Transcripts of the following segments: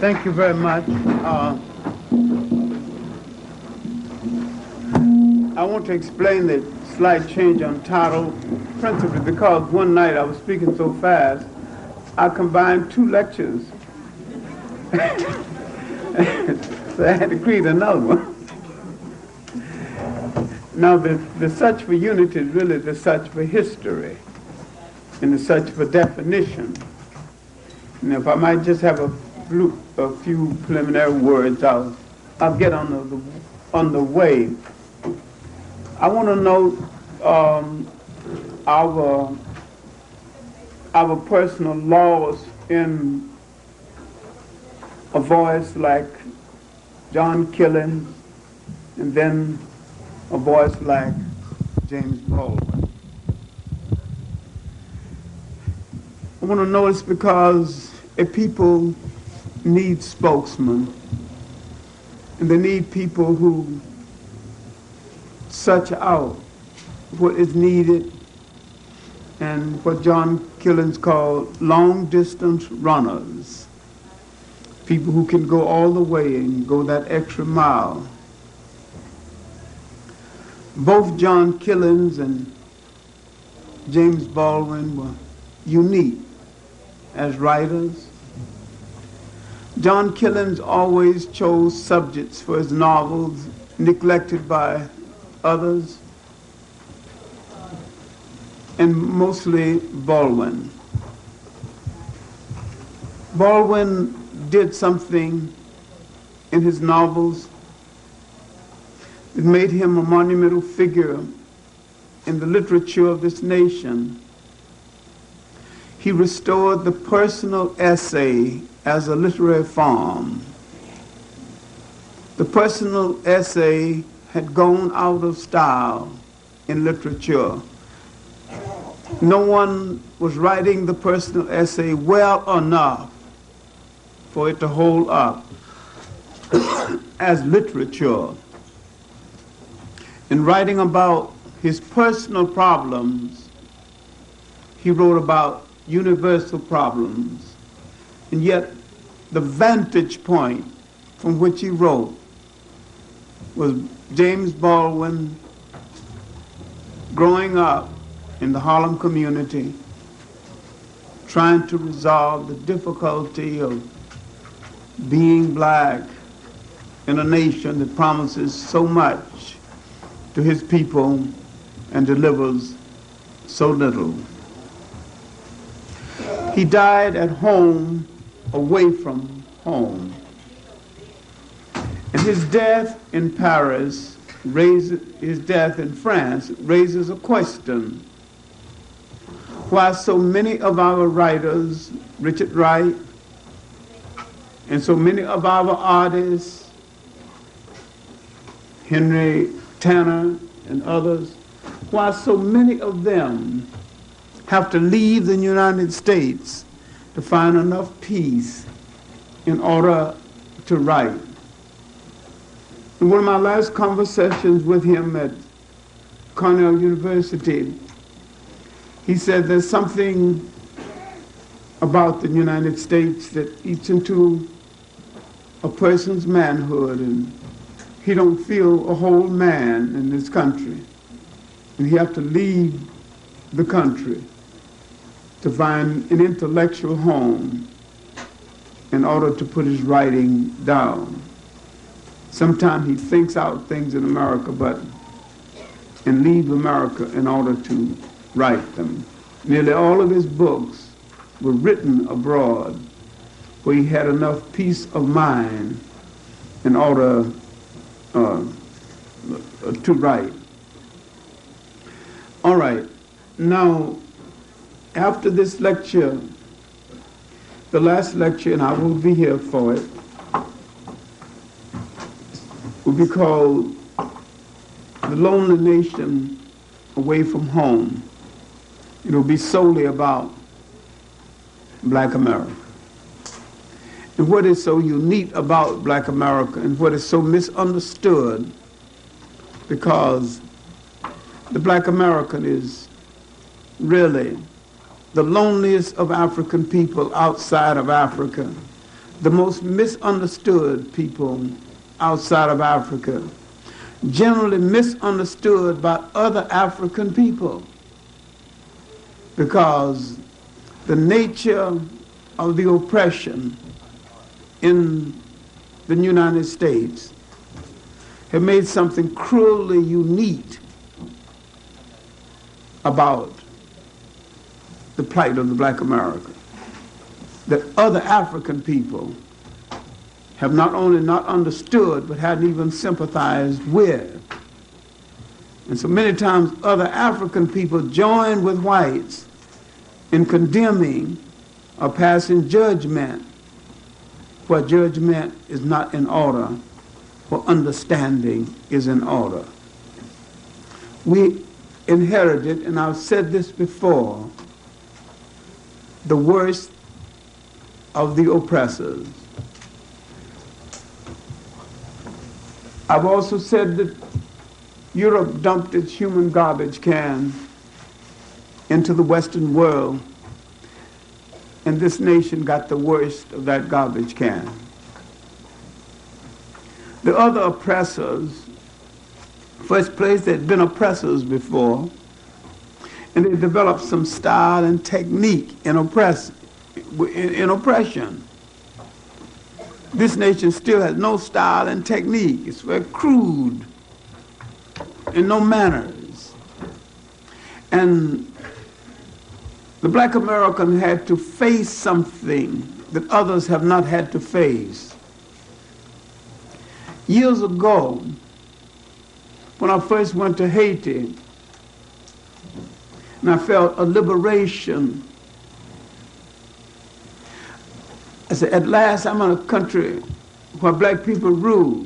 Thank you very much. I want to explain the slight change on title, principally because one night I was speaking so fast, I combined two lectures. So I had to create another one. Now, the search for unity is really the search for history and the search for definition. And if I might just have a few preliminary words, I'll get on the way. I want to note our personal laws in a voice like John Killens, and then a voice like James Baldwin. I want to notice because a people need spokesmen, and they need people who search out what is needed and what John Killens called long-distance runners, people who can go all the way and go that extra mile. Both John Killens and James Baldwin were unique as writers. John Killens always chose subjects for his novels neglected by others, and mostly Baldwin. Baldwin did something in his novels that made him a monumental figure in the literature of this nation. He restored the personal essay as a literary form. The personal essay had gone out of style in literature. No one was writing the personal essay well enough for it to hold up as literature. In writing about his personal problems, he wrote about universal problems, and yet the vantage point from which he wrote was James Baldwin growing up in the Harlem community, trying to resolve the difficulty of being black in a nation that promises so much to his people and delivers so little. He died at home, away from home. And his death in Paris his death in France raises a question. Why so many of our writers, Richard Wright, and so many of our artists, Henry Tanner and others, why so many of them have to leave the United States to find enough peace in order to write? In one of my last conversations with him at Cornell University, he said there's something about the United States that eats into a person's manhood, and he don't feel a whole man in this country. And he have to leave the country to find an intellectual home in order to put his writing down. Sometimes he thinks out things in America, and leaves America in order to write them. Nearly all of his books were written abroad, where he had enough peace of mind in order to write. All right, now, after this lecture, the last lecture, and I will be here for it, will be called The Lonely Nation Away from Home. It will be solely about Black America. And what is so unique about Black America, and what is so misunderstood, because the Black American is really the loneliest of African people outside of Africa, the most misunderstood people outside of Africa, generally misunderstood by other African people, because the nature of the oppression in the United States have made something cruelly unique about the plight of the black American that other African people have not only not understood, but hadn't even sympathized with. And so many times other African people join with whites in condemning or passing judgment where judgment is not in order, where understanding is in order. We inherited, and I've said this before, the worst of the oppressors. I've also said that Europe dumped its human garbage can into the Western world, and this nation got the worst of that garbage can. The other oppressors, first place, they'd been oppressors before, and they developed some style and technique in oppression. This nation still has no style and technique. It's very crude and no manners. And the black American had to face something that others have not had to face. Years ago, when I first went to Haiti, and I felt a liberation, I said, at last I'm in a country where black people rule.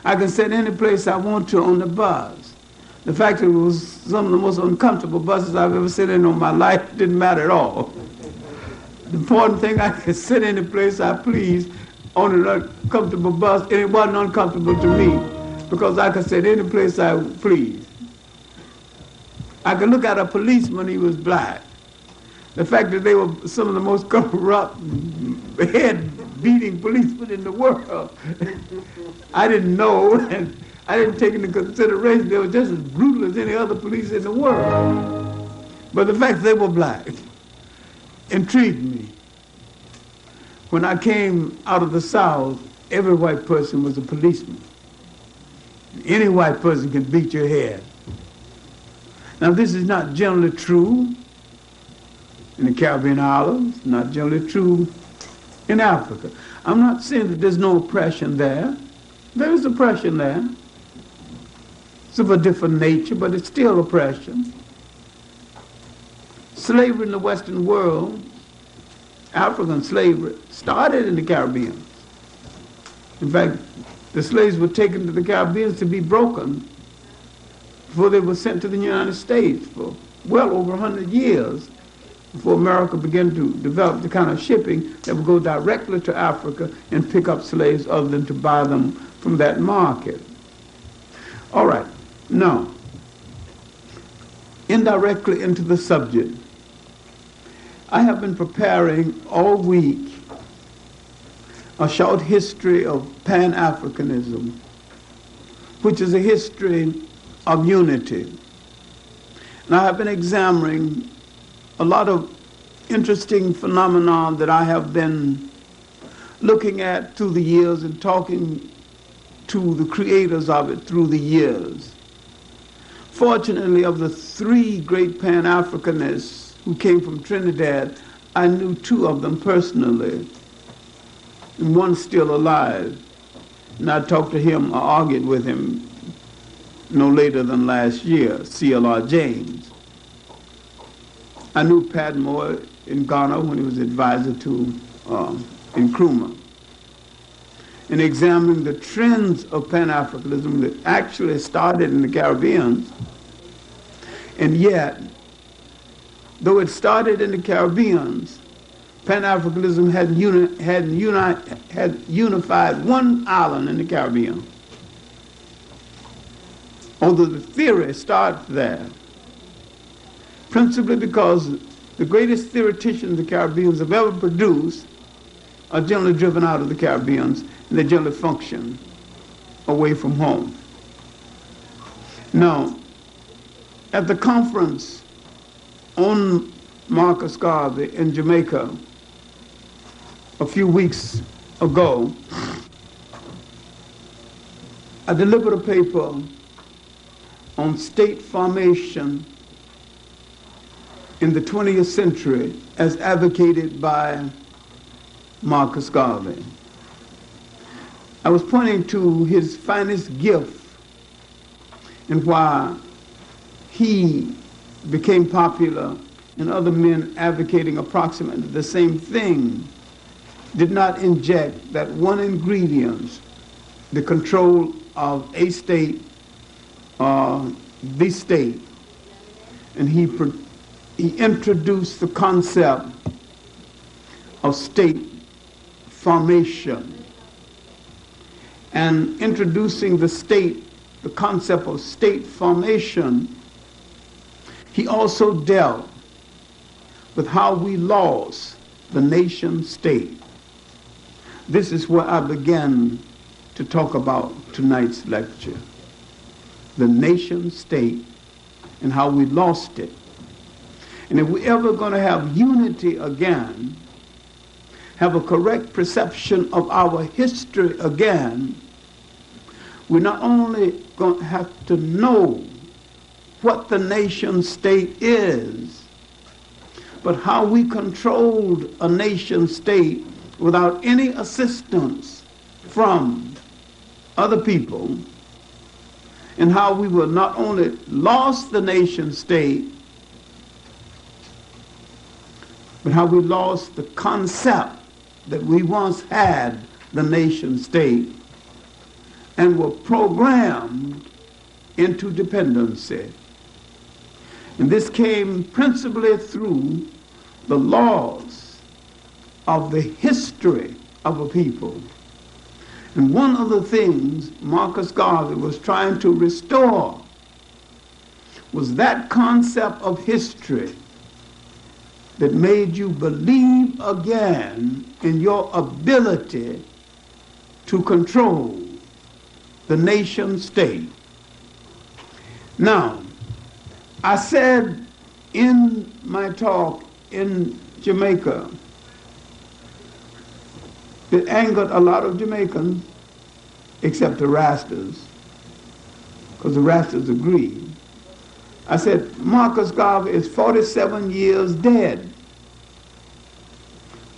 I can sit any place I want to on the bus. The fact that it was some of the most uncomfortable buses I've ever sat in my life didn't matter at all. The important thing, I could sit any place I please on an uncomfortable bus, and it wasn't uncomfortable to me because I could sit any place I please. I could look at a policeman, he was black. The fact that they were some of the most corrupt, head-beating policemen in the world, I didn't know, and I didn't take into consideration they were just as brutal as any other police in the world. But the fact that they were black intrigued me. When I came out of the South, every white person was a policeman. Any white person can beat your head. Now, this is not generally true in the Caribbean islands, not generally true in Africa. I'm not saying that there's no oppression there. There is oppression there. It's of a different nature, but it's still oppression. Slavery in the Western world, African slavery, started in the Caribbean. In fact, the slaves were taken to the Caribbean to be broken before they were sent to the United States for well over 100 years, before America began to develop the kind of shipping that would go directly to Africa and pick up slaves other than to buy them from that market. All right, now, indirectly into the subject, I have been preparing all week a short history of Pan-Africanism, which is a history of unity. And I have been examining a lot of interesting phenomena that I have been looking at through the years and talking to the creators of it through the years. Fortunately, of the three great Pan-Africanists who came from Trinidad, I knew two of them personally, and one's still alive. And I talked to him, I argued with him no later than last year, C.L.R. James. I knew Padmore in Ghana when he was advisor to Nkrumah. In examining the trends of Pan-Africanism that actually started in the Caribbean, and yet, though it started in the Caribbean, Pan-Africanism had unified one island in the Caribbean. Although the theory starts there, principally because the greatest theoretician the Caribbeans have ever produced are generally driven out of the Caribbean, and they generally function away from home. Now, at the conference on Marcus Garvey in Jamaica a few weeks ago, I delivered a paper on state formation in the 20th century as advocated by Marcus Garvey. I was pointing to his finest gift and why he became popular and other men advocating approximately the same thing did not inject that one ingredient, the control of a state or the state. And he introduced the concept of state formation. And introducing the concept of state formation, he also dealt with how we lost the nation state. This is where I began to talk about tonight's lecture. The nation state and how we lost it. And if we're ever going to have unity again, have a correct perception of our history again, we're not only going to have to know what the nation state is, but how we controlled a nation state without any assistance from other people, and how we were not only lost the nation state, but how we lost the concept that we once had the nation state and were programmed into dependency. And this came principally through the laws of the history of a people. And one of the things Marcus Garvey was trying to restore was that concept of history that made you believe again in your ability to control the nation state. Now, I said in my talk in Jamaica that angered a lot of Jamaicans, except the Rastas, because the Rastas agreed. I said, Marcus Garvey is 47 years dead.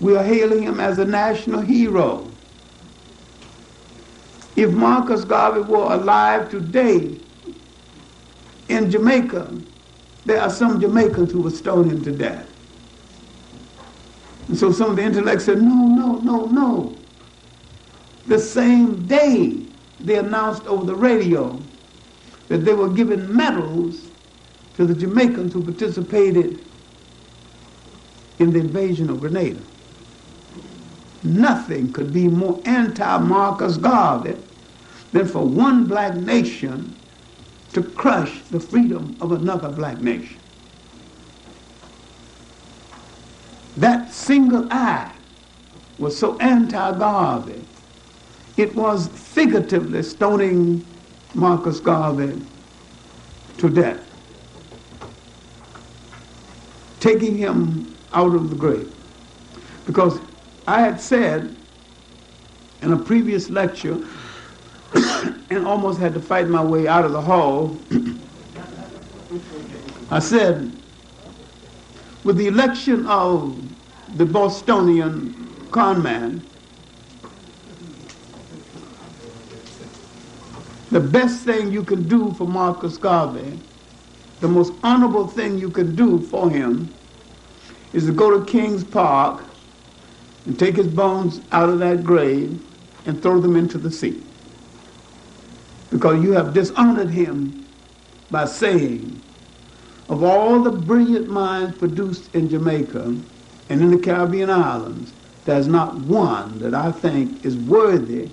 We are hailing him as a national hero. If Marcus Garvey were alive today in Jamaica, there are some Jamaicans who would stone him to death. And so some of the intellects said, no. The same day they announced over the radio that they were giving medals to the Jamaicans who participated in the invasion of Grenada. Nothing could be more anti-Marcus Garvey than for one black nation to crush the freedom of another black nation. That single act was so anti-Garvey, it was figuratively stoning Marcus Garvey to death, taking him out of the grave. Because I had said in a previous lecture, and almost had to fight my way out of the hall, I said, with the election of the Bostonian conman, the best thing you can do for Marcus Garvey, the most honorable thing you can do for him, is to go to Kings Park and take his bones out of that grave and throw them into the sea. Because you have dishonored him by saying, of all the brilliant minds produced in Jamaica and in the Caribbean islands, there's not one that I think is worthy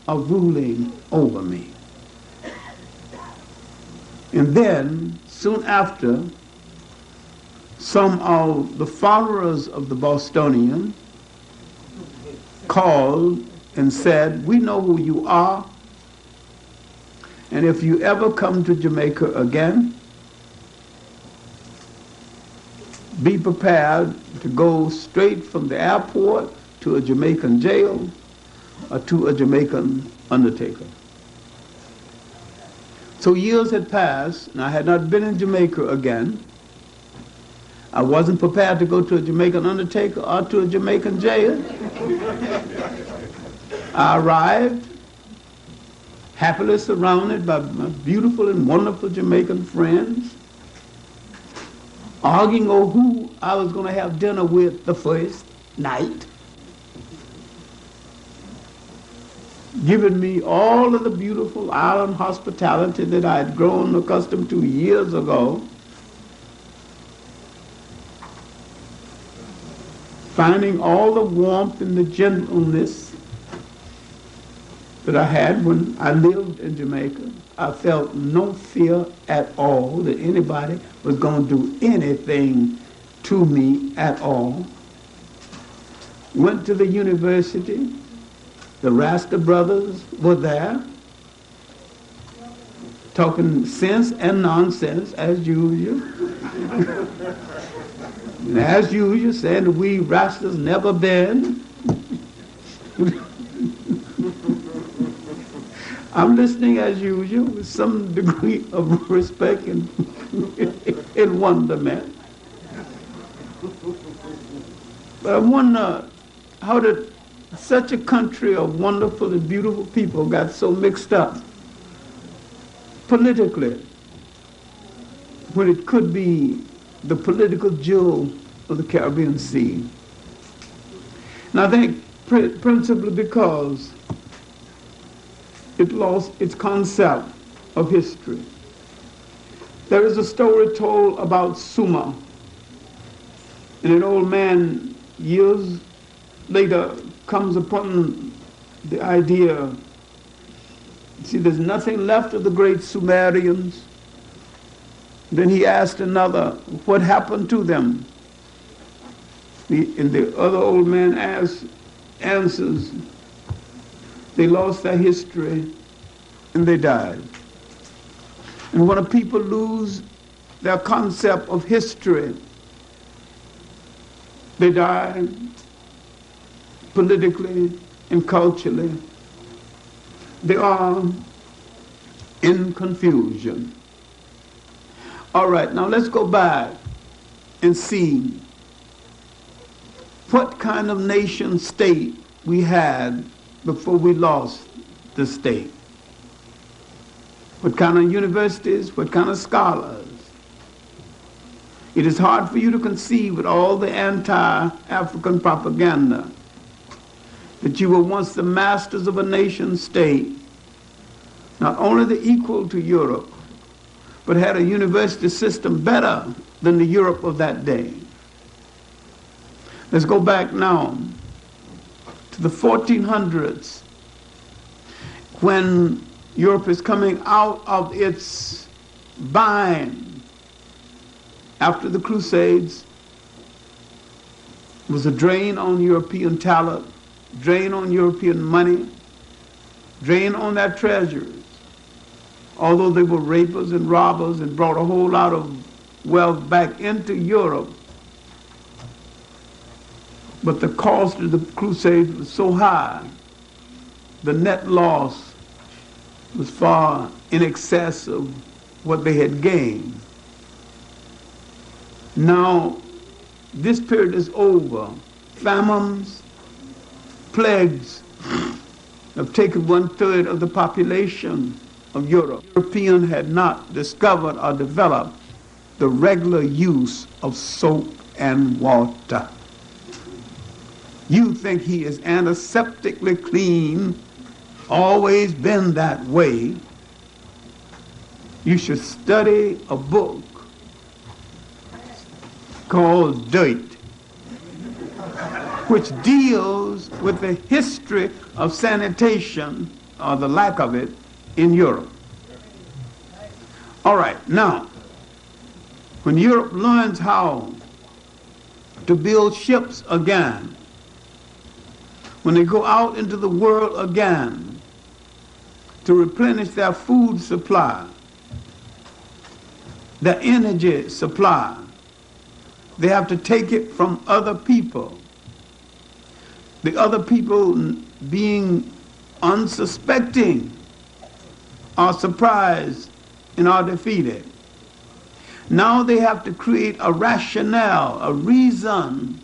of ruling over me. And then, soon after, some of the followers of the Bostonian called and said, we know who you are, and if you ever come to Jamaica again, be prepared to go straight from the airport to a Jamaican jail or to a Jamaican undertaker. So years had passed, and I had not been in Jamaica again. I wasn't prepared to go to a Jamaican undertaker or to a Jamaican jail. I arrived, happily surrounded by my beautiful and wonderful Jamaican friends, arguing over who I was going to have dinner with the first night, giving me all of the beautiful island hospitality that I had grown accustomed to years ago, finding all the warmth and the gentleness that I had when I lived in Jamaica. I felt no fear at all that anybody was going to do anything to me at all. Went to the university. The Rasta brothers were there, talking sense and nonsense as usual. And as usual, saying that we Rastas never been. I'm listening as usual with some degree of respect and wonderment. But I wonder how did such a country of wonderful and beautiful people got so mixed up politically when it could be the political jewel of the Caribbean Sea. And I think principally because it lost its concept of history. There is a story told about Suma, and an old man years later comes upon the idea, see, there's nothing left of the great Sumerians. Then he asked another, what happened to them? And the other old man answers, they lost their history and they died. And when a people lose their concept of history, they die politically and culturally. They are in confusion. All right, now let's go back and see what kind of nation state we had before we lost the state. What kind of universities, what kind of scholars. It is hard for you to conceive with all the anti-African propaganda that you were once the masters of a nation state, not only the equal to Europe, but had a university system better than the Europe of that day. Let's go back now to the 1400s, when Europe is coming out of its bind after the Crusades. It was a drain on European talent, drain on European money, drain on their treasures. Although they were rapers and robbers and brought a whole lot of wealth back into Europe, but the cost of the Crusades was so high, the net loss was far in excess of what they had gained. Now, this period is over. Famines, plagues have taken 1/3 of the population of Europe. Europeans had not discovered or developed the regular use of soap and water. You think he is antiseptically clean, always been that way. You should study a book called Dirt, which deals with the history of sanitation, or the lack of it, in Europe. All right, now, when Europe learns how to build ships again, when they go out into the world again to replenish their food supply, their energy supply, they have to take it from other people. The other people, being unsuspecting, are surprised and are defeated. Now they have to create a rationale, a reason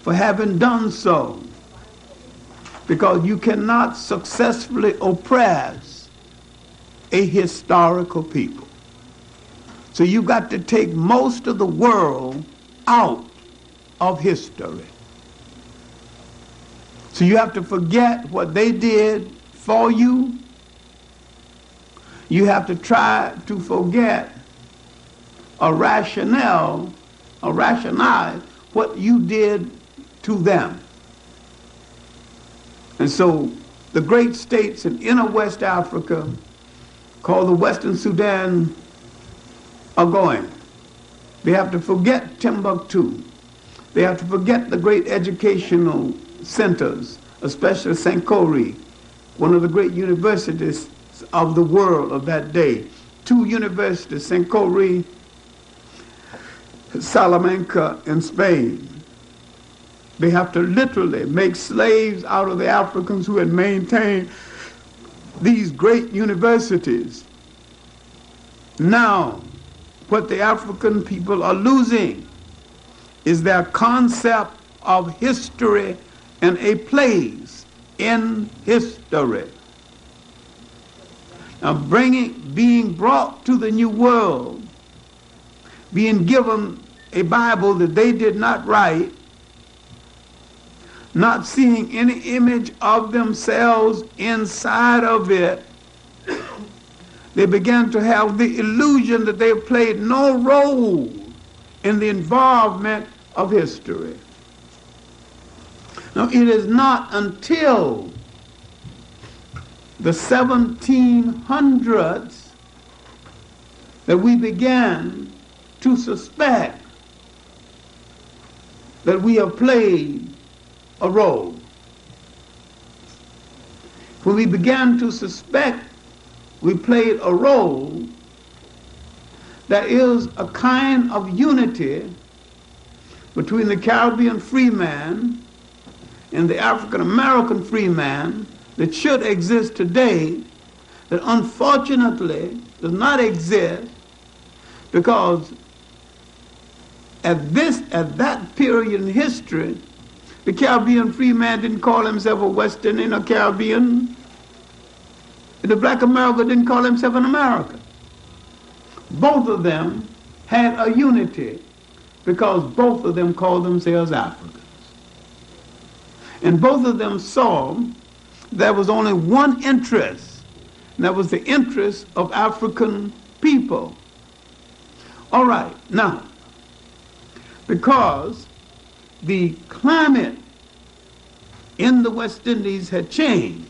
for having done so, because you cannot successfully oppress a historical people. So you've got to take most of the world out of history. So you have to forget what they did for you. You have to try to forget or rationalize what you did to them. And so the great states in inner West Africa, called the Western Sudan, are going. They have to forget Timbuktu. They have to forget the great educational centers, especially Sankore, one of the great universities of the world of that day. Two universities, Sankore, Salamanca in Spain. They have to literally make slaves out of the Africans who had maintained these great universities. Now, what the African people are losing is their concept of history and a place in history. Now, being brought to the New World, being given a Bible that they did not write, not seeing any image of themselves inside of it, they began to have the illusion that they played no role in the involvement of history. Now, it is not until the 1700s that we began to suspect that we have played a role. When we began to suspect we played a role, there is a kind of unity between the Caribbean free man and the African American free man that should exist today, that unfortunately does not exist, because at that period in history, the Caribbean free man didn't call himself a West Indian or Caribbean. The black American didn't call himself an American. Both of them had a unity because both of them called themselves Africans. And both of them saw there was only one interest, and that was the interest of African people. All right, now, because the climate in the West Indies had changed.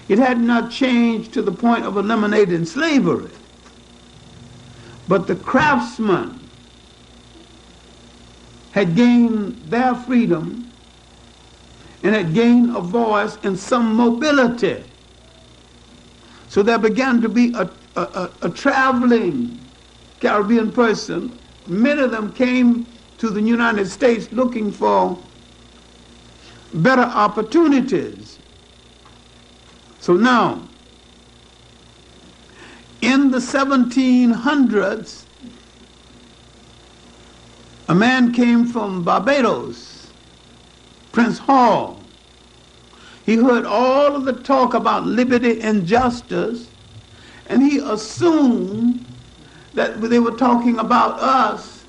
It had not changed to the point of eliminating slavery, but the craftsmen had gained their freedom and had gained a voice and some mobility. So there began to be a traveling Caribbean person. Many of them came to the United States looking for better opportunities. So now, in the 1700s, a man came from Barbados, Prince Hall. He heard all of the talk about liberty and justice, and he assumed that they were talking about us.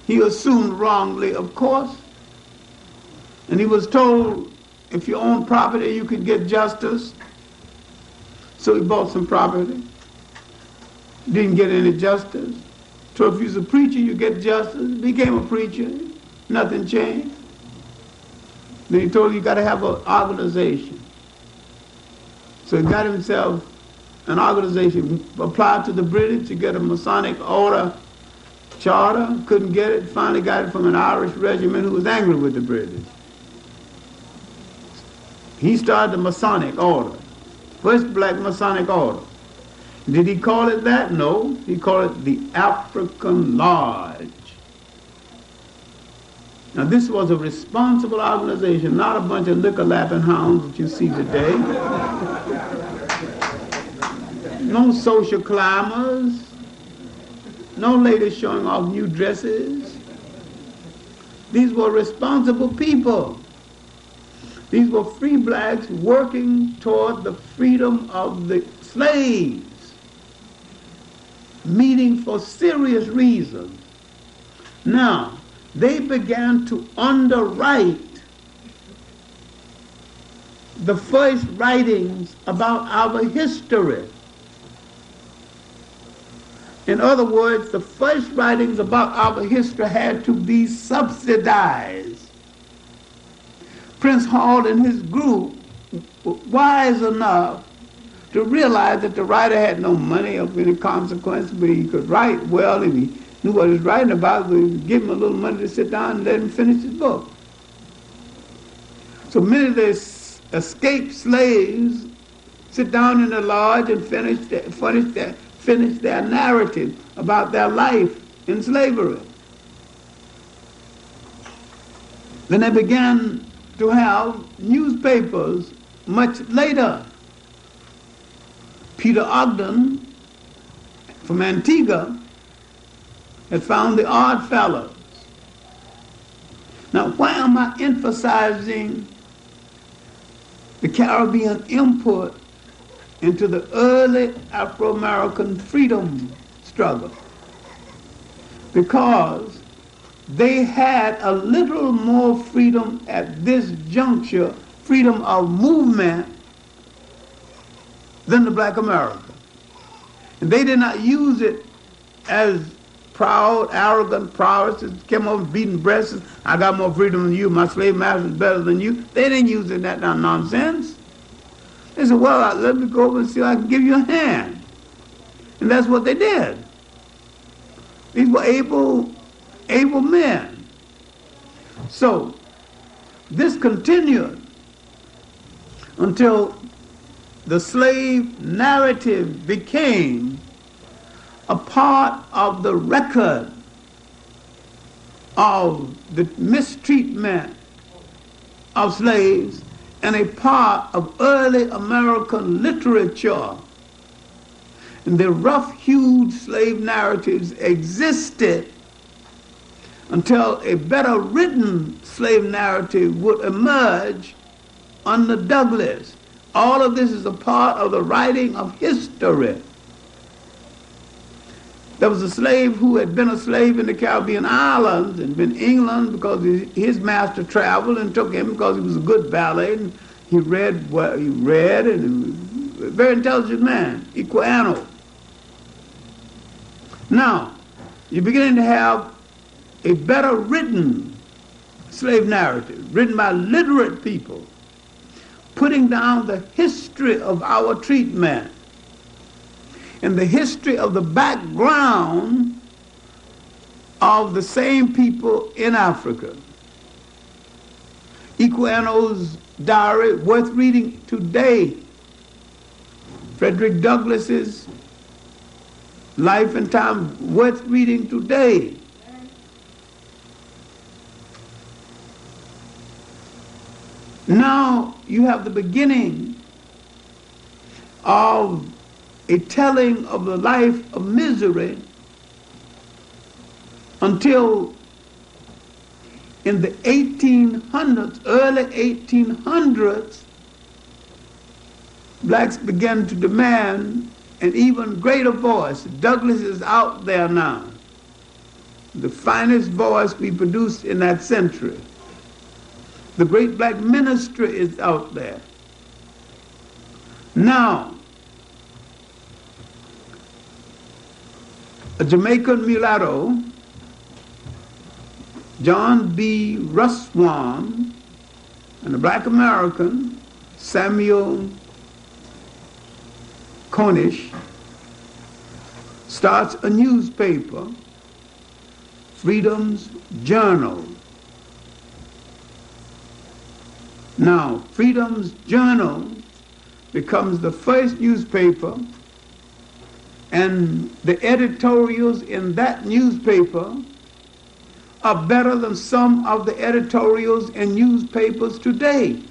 He assumed wrongly, of course. And he was told, if you own property, you could get justice. So he bought some property. Didn't get any justice. So if you're a preacher, you get justice. Became a preacher. Nothing changed. Then he told you got to have an organization. So he got himself an organization, applied to the British to get a Masonic order charter, couldn't get it, finally got it from an Irish regiment who was angry with the British. He started the Masonic order, first black Masonic order. Did he call it that? No, he called it the African Lodge. Now this was a responsible organization, not a bunch of liquor-lapping hounds that you see today. No social climbers, no ladies showing off new dresses. These were responsible people. These were free blacks working toward the freedom of the slaves, meeting for serious reasons. Now, they began to underwrite the first writings about our history. In other words, the first writings about our history had to be subsidized. Prince Hall and his group were wise enough to realize that the writer had no money of any consequence, but he could write well, and he knew what he was writing about, but he would give him a little money to sit down and let him finish his book. So many of the escaped slaves sit down in the lodge and finish their narrative about their life in slavery. Then they began to have newspapers much later. Peter Ogden from Antigua had found the Odd Fellows. Now, why am I emphasizing the Caribbean input into the early Afro-American freedom struggle? Because they had a little more freedom at this juncture, freedom of movement, than the black American. And they did not use it as proud, arrogant prowess that came over beating breasts. I got more freedom than you. My slave master is better than you. They didn't use it in that nonsense. They said, well, let me go over and see if I can give you a hand. And that's what they did. These were able men. So this continued until the slave narrative became a part of the record of the mistreatment of slaves and a part of early American literature. And the rough-hewed slave narratives existed until a better written slave narrative would emerge under Douglass. All of this is a part of the writing of history. There was a slave who had been a slave in the Caribbean islands and been in England because his master traveled and took him because he was a good valet and he read what he read, and he was a very intelligent man, Equiano. Now, you're beginning to have a better written slave narrative, written by literate people, putting down the history of our treatment and the history of the background of the same people in Africa. Equiano's diary, worth reading today. Frederick Douglass's Life and Time, worth reading today. Now you have the beginning of a telling of the life of misery until in the 1800s, early 1800s, blacks began to demand an even greater voice. Douglass is out there now, the finest voice we produced in that century. The great black ministry is out there. Now, a Jamaican mulatto, John B. Ruswan, and a black American, Samuel Cornish, starts a newspaper Freedom's Journal. Now, Freedom's Journal becomes the first newspaper, and the editorials in that newspaper are better than some of the editorials in newspapers today.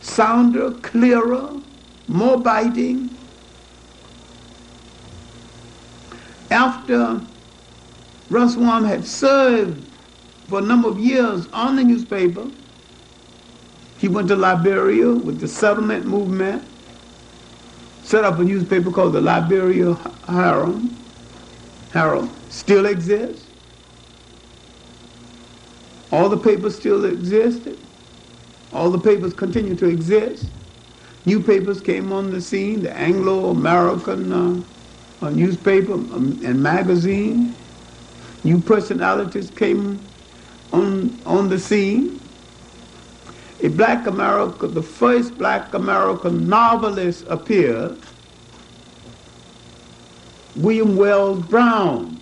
Sounder, clearer, more biting. After Russ Wam had served for a number of years on the newspaper, he went to Liberia with the settlement movement, set up a newspaper called the Liberia Herald. Still exists. All the papers still existed. All the papers continue to exist. New papers came on the scene, the Anglo-American newspaper and magazine. New personalities came on the scene. The first black American novelist appeared, William Wells Brown.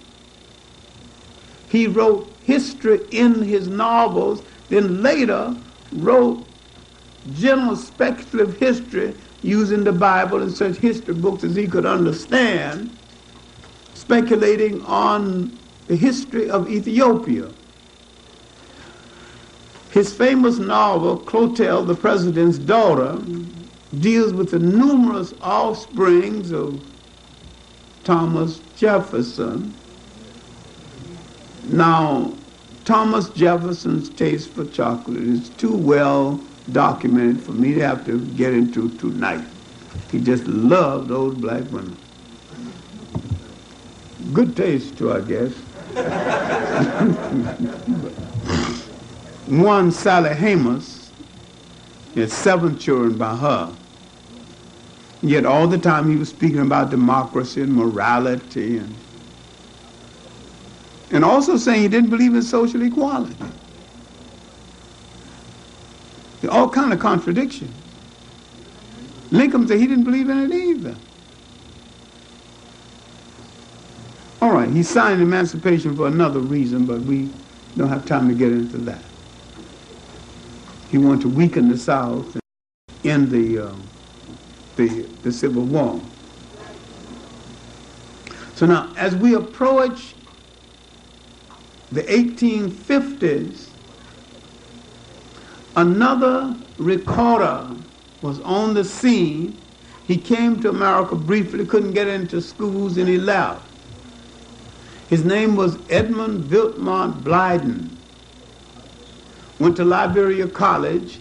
He wrote history in his novels, then later wrote general speculative history using the Bible and such history books as he could understand, speculating on the history of Ethiopia. His famous novel, Clotel, the President's Daughter, deals with the numerous offsprings of Thomas Jefferson. Now, Thomas Jefferson's taste for chocolate is too well documented for me to have to get into tonight. He just loved those black women. Good taste too, I guess. One, Sally Hamas, had 7 children by her. Yet all the time he was speaking about democracy and morality and also saying he didn't believe in social equality. All kind of contradictions. Lincoln said he didn't believe in it either. All right, he signed emancipation for another reason, but we don't have time to get into that. He wanted to weaken the South in the Civil War. So now, as we approach the 1850s, another recorder was on the scene. He came to America briefly, couldn't get into schools, and he left. His name was Edmund Wilmot Blyden. Went to Liberia College,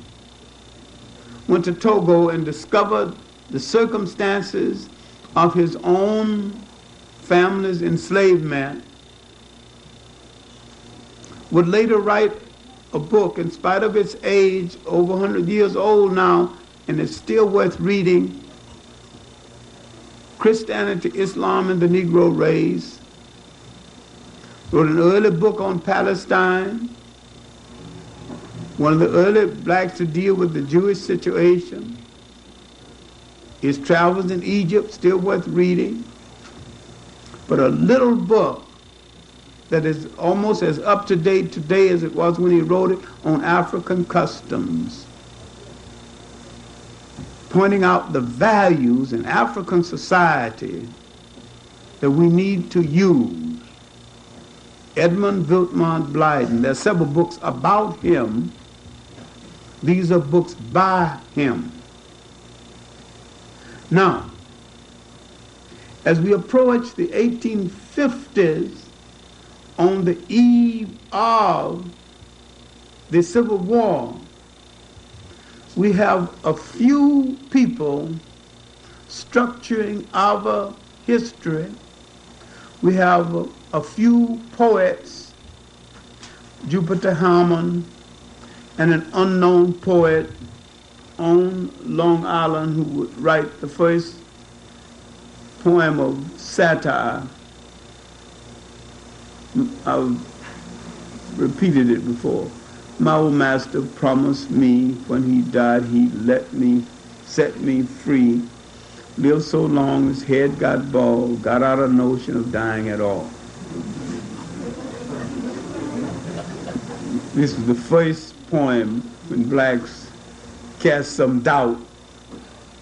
went to Togo and discovered the circumstances of his own family's enslavement. Would later write a book, in spite of its age, over 100 years old now, and it's still worth reading, Christianity, Islam, and the Negro Race. Wrote an early book on Palestine, one of the early blacks to deal with the Jewish situation. His travels in Egypt, still worth reading. But a little book that is almost as up to date today as it was when he wrote it, on African customs, pointing out the values in African society that we need to use. Edmund Wilmot Blyden. There are several books about him. These are books by him. Now, as we approach the 1850s, on the eve of the Civil War, we have a few people structuring our history. We have a few poets, Jupiter Hammond, and an unknown poet on Long Island who would write the first poem of satire. I've repeated it before. My old master promised me when he died he'd set me free. Lived so long his head got bald, got out of notion of dying at all. This is the first poem when blacks cast some doubt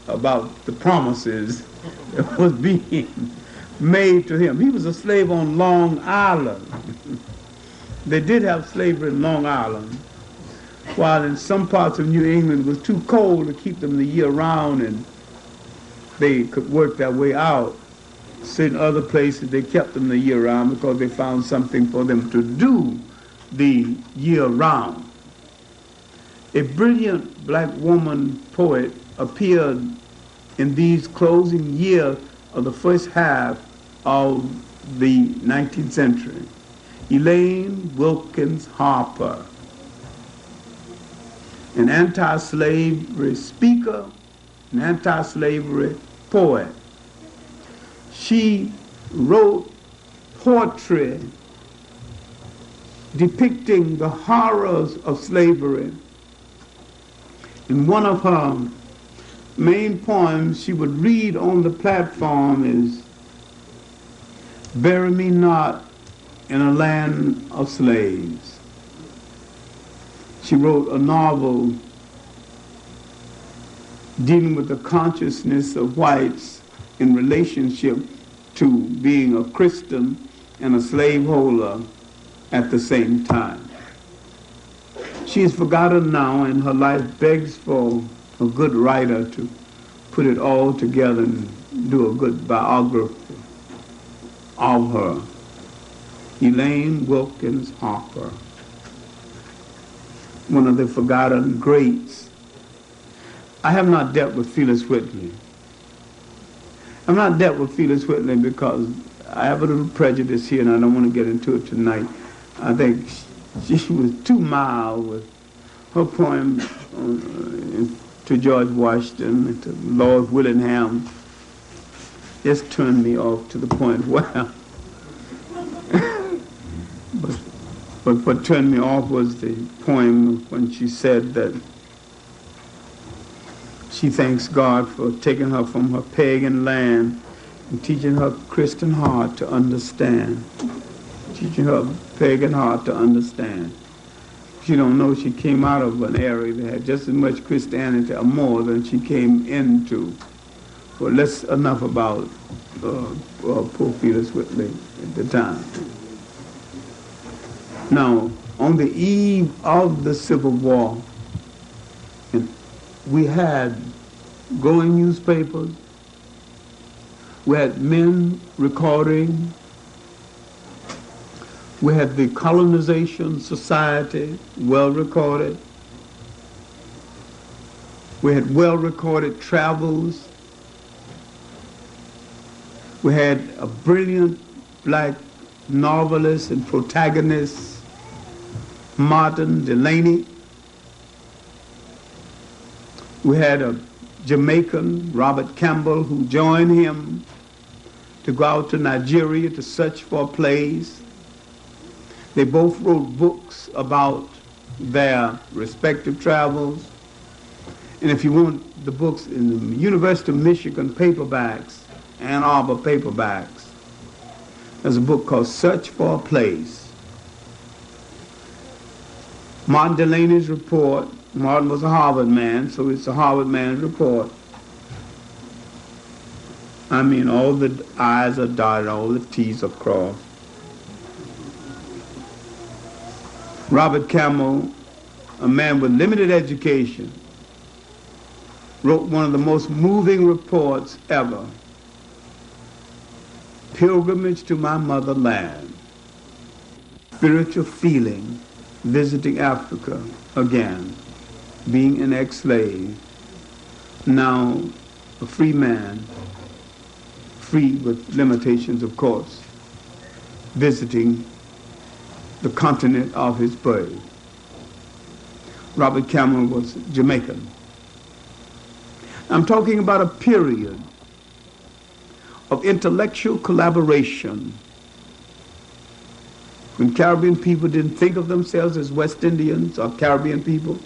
about the promises that was being made to him. He was a slave on Long Island. They did have slavery in Long Island, while in some parts of New England it was too cold to keep them the year round and they could work their way out. Certain other places they kept them the year round because they found something for them to do the year round. A brilliant black woman poet appeared in these closing years of the first half of the 19th century. Elaine Wilkins Harper, an anti-slavery speaker, an anti-slavery poet. She wrote poetry depicting the horrors of slavery. In one of her main poems she would read on the platform is, "Bury me not in a land of slaves." She wrote a novel dealing with the consciousness of whites in relationship to being a Christian and a slaveholder at the same time. She is forgotten now, and her life begs for a good writer to put it all together and do a good biography of her. Elaine Wilkins Harper, one of the forgotten greats. I have not dealt with Phyllis Whitley. I've not dealt with Phyllis Whitley because I have a little prejudice here and I don't want to get into it tonight. I think she was too mild with her poem to George Washington and to Lord Willingham. Just turned me off to the point where but what turned me off was the poem when she said that she thanks God for taking her from her pagan land and teaching her Christian heart to understand. Teaching her pagan heart to understand. She don't know she came out of an area that had just as much Christianity or more than she came into. Well, that's enough about poor Phyllis Whitley at the time. Now, on the eve of the Civil War, we had growing newspapers, we had men recording, we had the colonization society well recorded, we had well recorded travels, we had a brilliant black novelist and protagonist, Martin Delaney. We had a Jamaican, Robert Campbell, who joined him to go out to Nigeria to search for a place. They both wrote books about their respective travels. And if you want the books in the University of Michigan paperbacks, Ann Arbor paperbacks, there's a book called Search for a Place. Martin Delaney's report, Martin was a Harvard man, so it's a Harvard man's report. I mean, all the I's are dotted, all the T's are crossed. Robert Campbell, a man with limited education, wrote one of the most moving reports ever. Pilgrimage to my motherland. Spiritual feeling, visiting Africa again, being an ex-slave, now a free man, free with limitations, of course, visiting the continent of his birth. Robert Campbell was Jamaican. I'm talking about a period of intellectual collaboration when Caribbean people didn't think of themselves as West Indians or Caribbean people,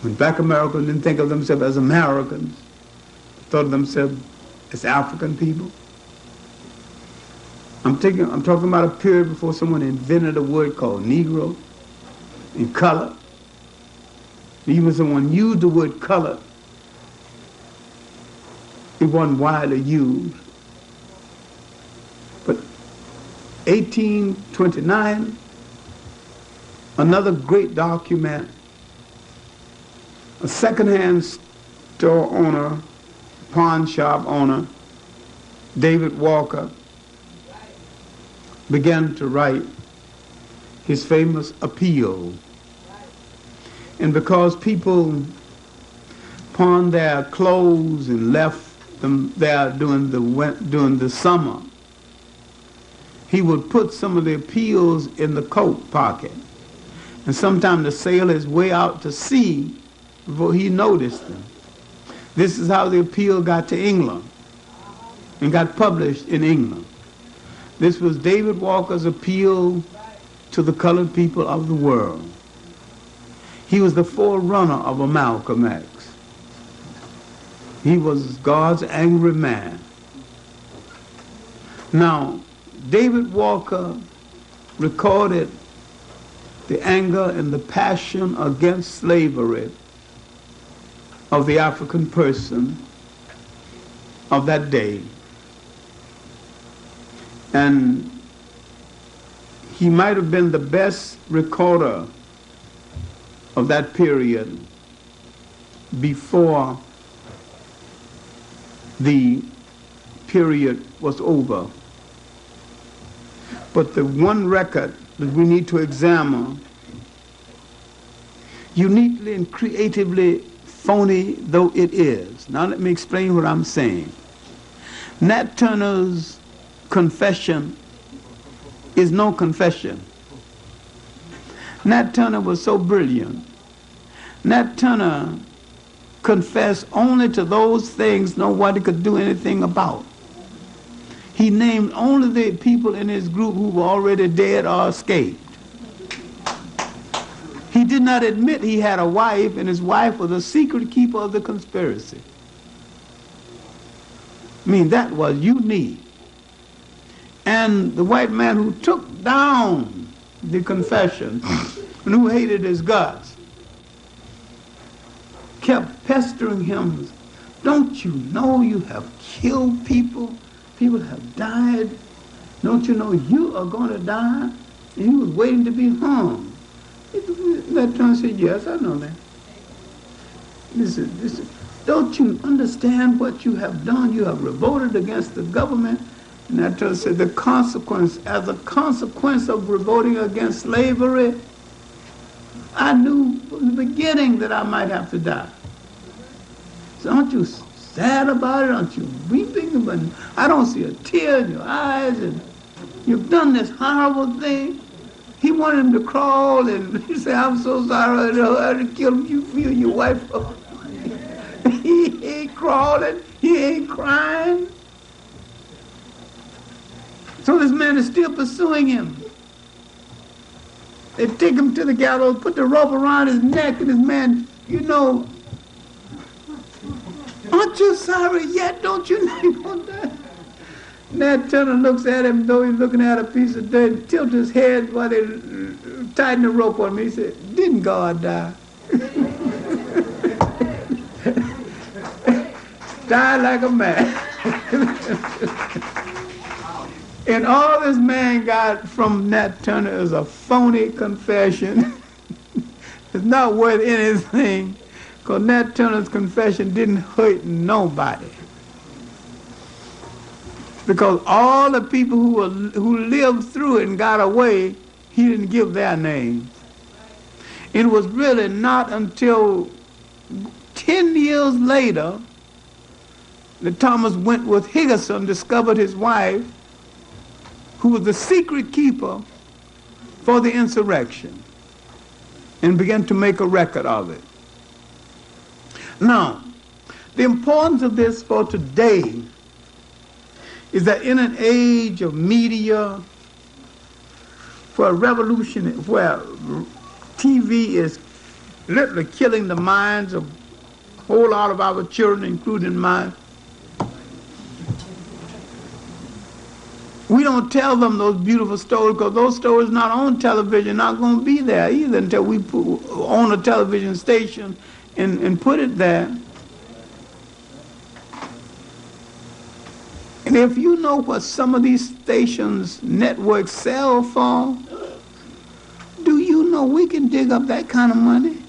when black Americans didn't think of themselves as Americans, thought of themselves as African people. I'm talking about a period before someone invented a word called Negro. in color. Even someone used the word color, it wasn't widely used. But 1829, another great document, a secondhand store owner, pawn shop owner, David Walker, began to write his famous appeal. And because people pawned their clothes and left them there during the summer, he would put some of the appeals in the coat pocket. And sometimes the sailors way out to sea before he noticed them. This is how the appeal got to England and got published in England. This was David Walker's appeal to the colored people of the world. He was the forerunner of a Malcolm X. He was God's angry man. Now, David Walker recorded the anger and the passion against slavery of the African person of that day. And he might have been the best recorder of that period before the period was over. But the one record that we need to examine, uniquely and creatively phony though it is. Now let me explain what I'm saying. Nat Turner's confession is no confession. Nat Turner was so brilliant. Nat Turner confessed only to those things nobody could do anything about. He named only the people in his group who were already dead or escaped. He did not admit he had a wife, and his wife was a secret keeper of the conspiracy. I mean, that was unique. And the white man who took down the confession and who hated his guts kept pestering him. Don't you know you have killed people? People have died. Don't you know you are going to die? And he was waiting to be hung. That Turner said, yes, I know that. Listen, don't you understand what you have done? You have revolted against the government. And that Turner said, the consequence, as a consequence of revolting against slavery, I knew from the beginning that I might have to die. So aren't you sad about it? Aren't you weeping? But I don't see a tear in your eyes, and you've done this horrible thing. He wanted him to crawl, and he said, I'm so sorry, I had to kill him. You feel your wife. He ain't crawling, he ain't crying. So this man is still pursuing him. They take him to the gallows, put the rope around his neck, and this man, you know, aren't you sorry yet? Don't you know you're going to die? Nat Turner looks at him, though he's looking at a piece of dirt, and tilts his head while they tighten the rope on him. He said, didn't God die? Die like a man. And all this man got from Nat Turner is a phony confession. It's not worth anything, because Nat Turner's confession didn't hurt nobody. Because all the people who lived through it and got away, he didn't give their names. It was really not until 10 years later that Thomas Wentworth Higginson discovered his wife, who was the secret keeper for the insurrection, and began to make a record of it. Now, the importance of this for today is that in an age of media, for a revolution, where TV is literally killing the minds of a whole lot of our children, including mine, We don't tell them those beautiful stories because those stories not on television, not going to be there either until we own a television station and put it there. And if you know what some of these stations, networks sell for, do you know we can dig up that kind of money?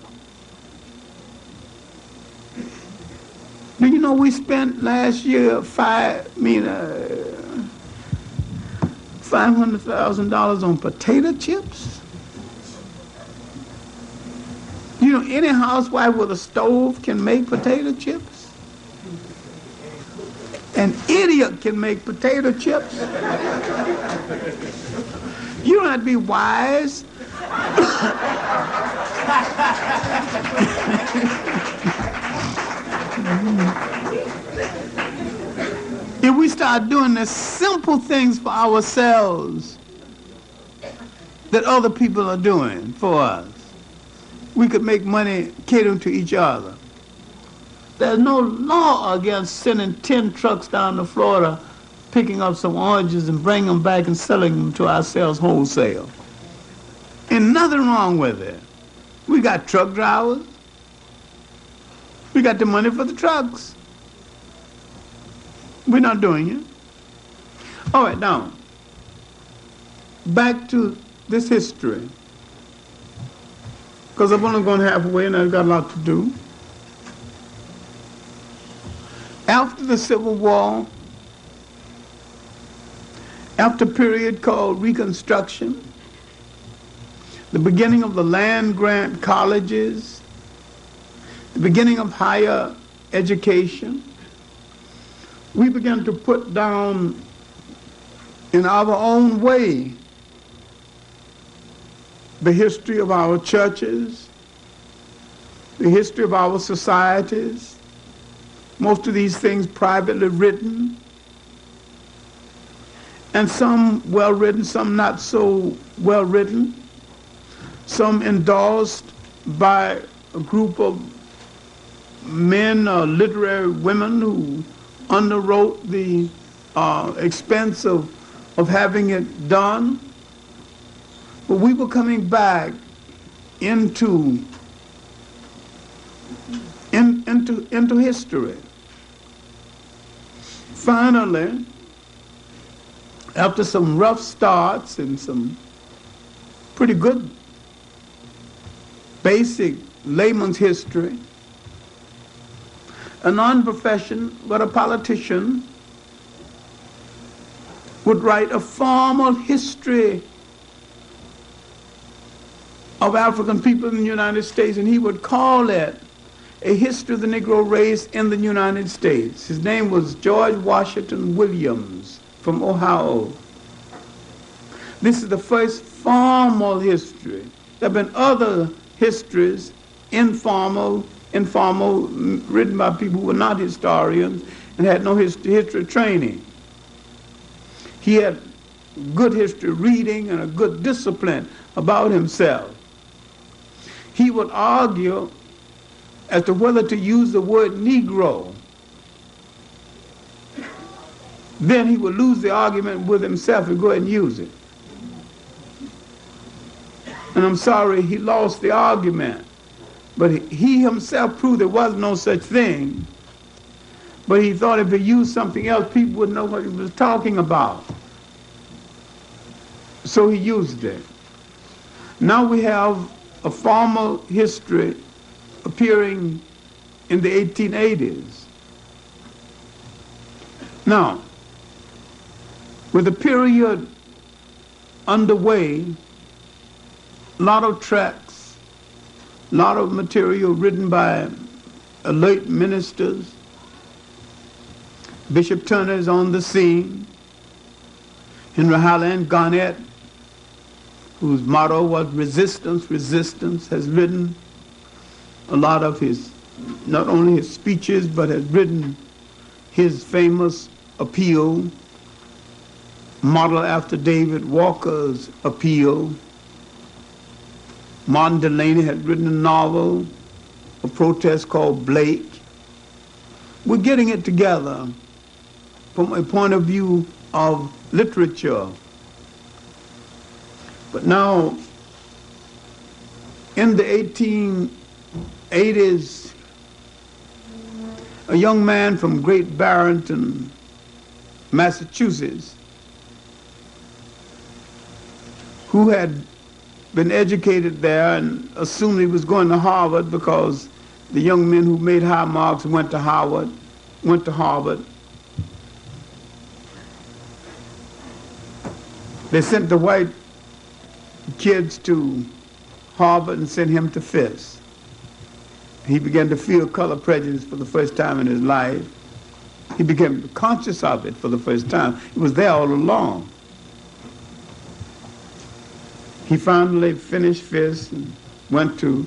Do you know we spent last year $500,000 on potato chips? You know, any housewife with a stove can make potato chips? An idiot can make potato chips? You don't have to be wise. If we start doing the simple things for ourselves that other people are doing for us, we could make money catering to each other. There's no law against sending 10 trucks down to Florida, picking up some oranges and bringing them back and selling them to ourselves wholesale. And nothing wrong with it. We got truck drivers. We got the money for the trucks. We're not doing it. All right, now, back to this history, because I'm only going halfway and I've got a lot to do. After the Civil War, after a period called Reconstruction, the beginning of the land-grant colleges, the beginning of higher education, we began to put down in our own way the history of our churches, the history of our societies, most of these things privately written, and some well written, some not so well written, some endorsed by a group of men or literary women who underwrote the expense of having it done. But we were coming back into history. Finally, after some rough starts and some pretty good basic layman's history, a non-profession, but a politician, would write a formal history of African people in the United States, and he would call it A History of the Negro Race in the United States. His name was George Washington Williams from Ohio. This is the first formal history. There have been other histories, informal, written by people who were not historians and had no history training. He had good history reading and a good discipline about himself. He would argue as to whether to use the word Negro. Then he would lose the argument with himself and go ahead and use it. And I'm sorry he lost the argument. But he himself proved there was no such thing. But he thought if he used something else, people would know what he was talking about. So he used it. Now we have a formal history appearing in the 1880s. Now, with the period underway, a lot of tracts, a lot of material written by late ministers. Bishop Turner is on the scene. Henry Highland Garnett, whose motto was resistance, resistance, has written a lot of his, not only his speeches, but has written his famous appeal, modeled after David Walker's appeal. Martin Delaney had written a novel, a protest called Blake. We're getting it together from a point of view of literature. But now, in the 1880s, a young man from Great Barrington, Massachusetts, who had been educated there and assumed he was going to Harvard because the young men who made high marks went to Harvard. They sent the white kids to Harvard and sent him to Fisk. He began to feel color prejudice for the first time in his life. He became conscious of it for the first time. It was there all along. He finally finished Fisk and went to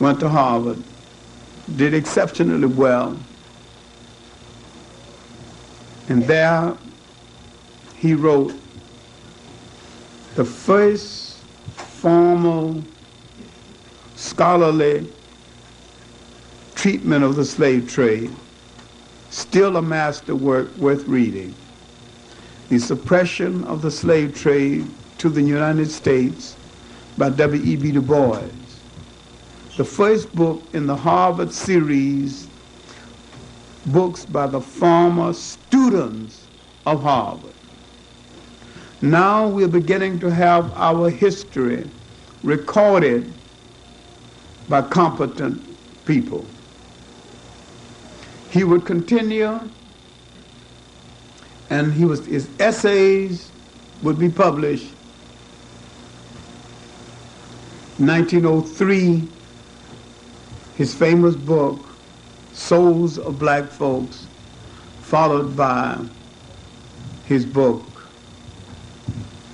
Harvard, did exceptionally well. And there he wrote the first formal scholarly treatment of the slave trade, still a masterwork worth reading. The Suppression of the Slave Trade to the United States by W.E.B. Du Bois, the first book in the Harvard series, books by the former students of Harvard. Now we're beginning to have our history recorded by competent people. He would continue, and his essays would be published. 1903, his famous book, Souls of Black Folks, followed by his book,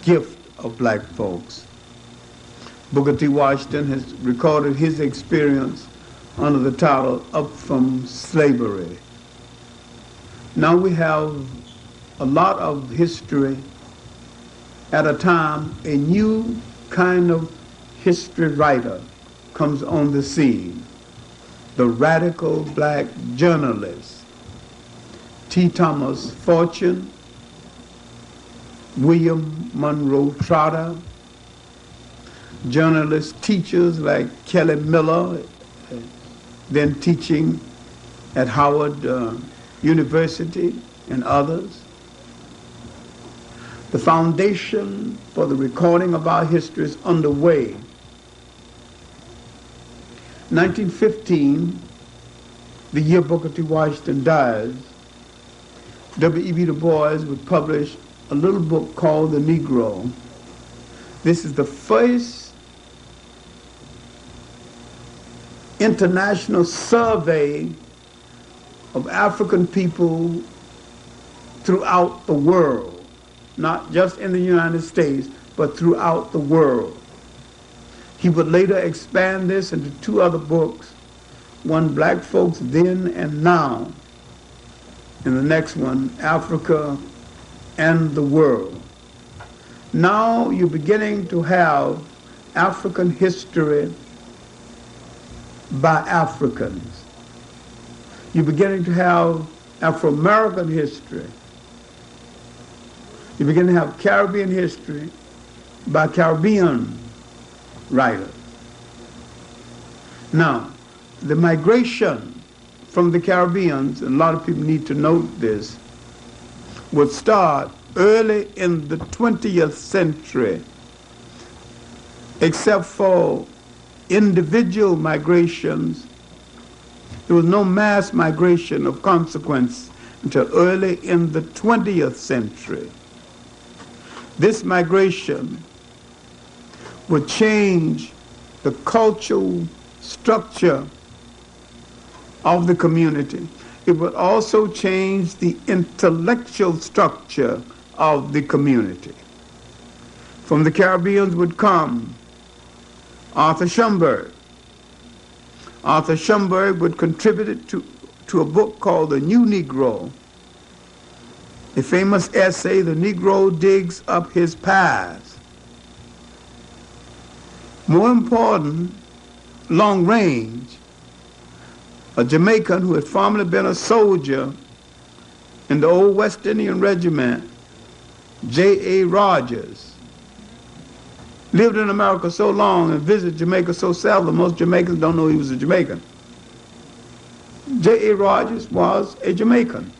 Gift of Black Folks. Booker T. Washington has recorded his experience under the title Up from Slavery. Now we have a lot of history at a time a new kind of history writer comes on the scene, the radical black journalist. T. Thomas Fortune, William Monroe Trotter, journalist teachers like Kelly Miller, then teaching at Howard University, and others. The foundation for the recording of our history is underway. 1915, the year Booker T. Washington dies, W.E.B. Du Bois would publish a little book called The Negro. This is the first international survey of African people throughout the world, not just in the United States, but throughout the world. He would later expand this into two other books, one, Black Folks Then and Now, and the next one, Africa and the World. Now you're beginning to have African history by Africans. You're beginning to have Afro-American history. You begin to have Caribbean history by Caribbean writers. Now, the migration from the Caribbeans, and a lot of people need to note this, would start early in the 20th century, except for individual migrations. There was no mass migration of consequence until early in the 20th century. This migration would change the cultural structure of the community. It would also change the intellectual structure of the community. From the Caribbeans would come Arthur Schomburg. Arthur Schomburg would contribute to a book called The New Negro, a famous essay, The Negro Digs Up His Past. More important, Long Range, a Jamaican who had formerly been a soldier, in the old West Indian Regiment, J.A. Rogers, lived in America so long and visited Jamaica so seldom, most Jamaicans don't know he was a Jamaican. J.A. Rogers was a Jamaican.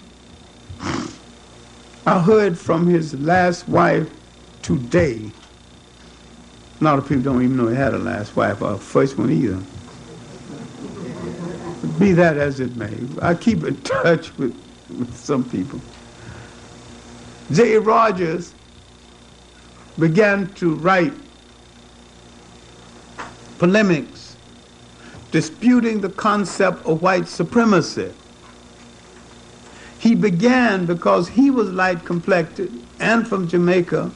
I heard from his last wife today. A lot of people don't even know he had a last wife, or a first one either. Be that as it may, I keep in touch with some people. J.A. Rogers began to write polemics disputing the concept of white supremacy. He began because he was light complected and from Jamaica,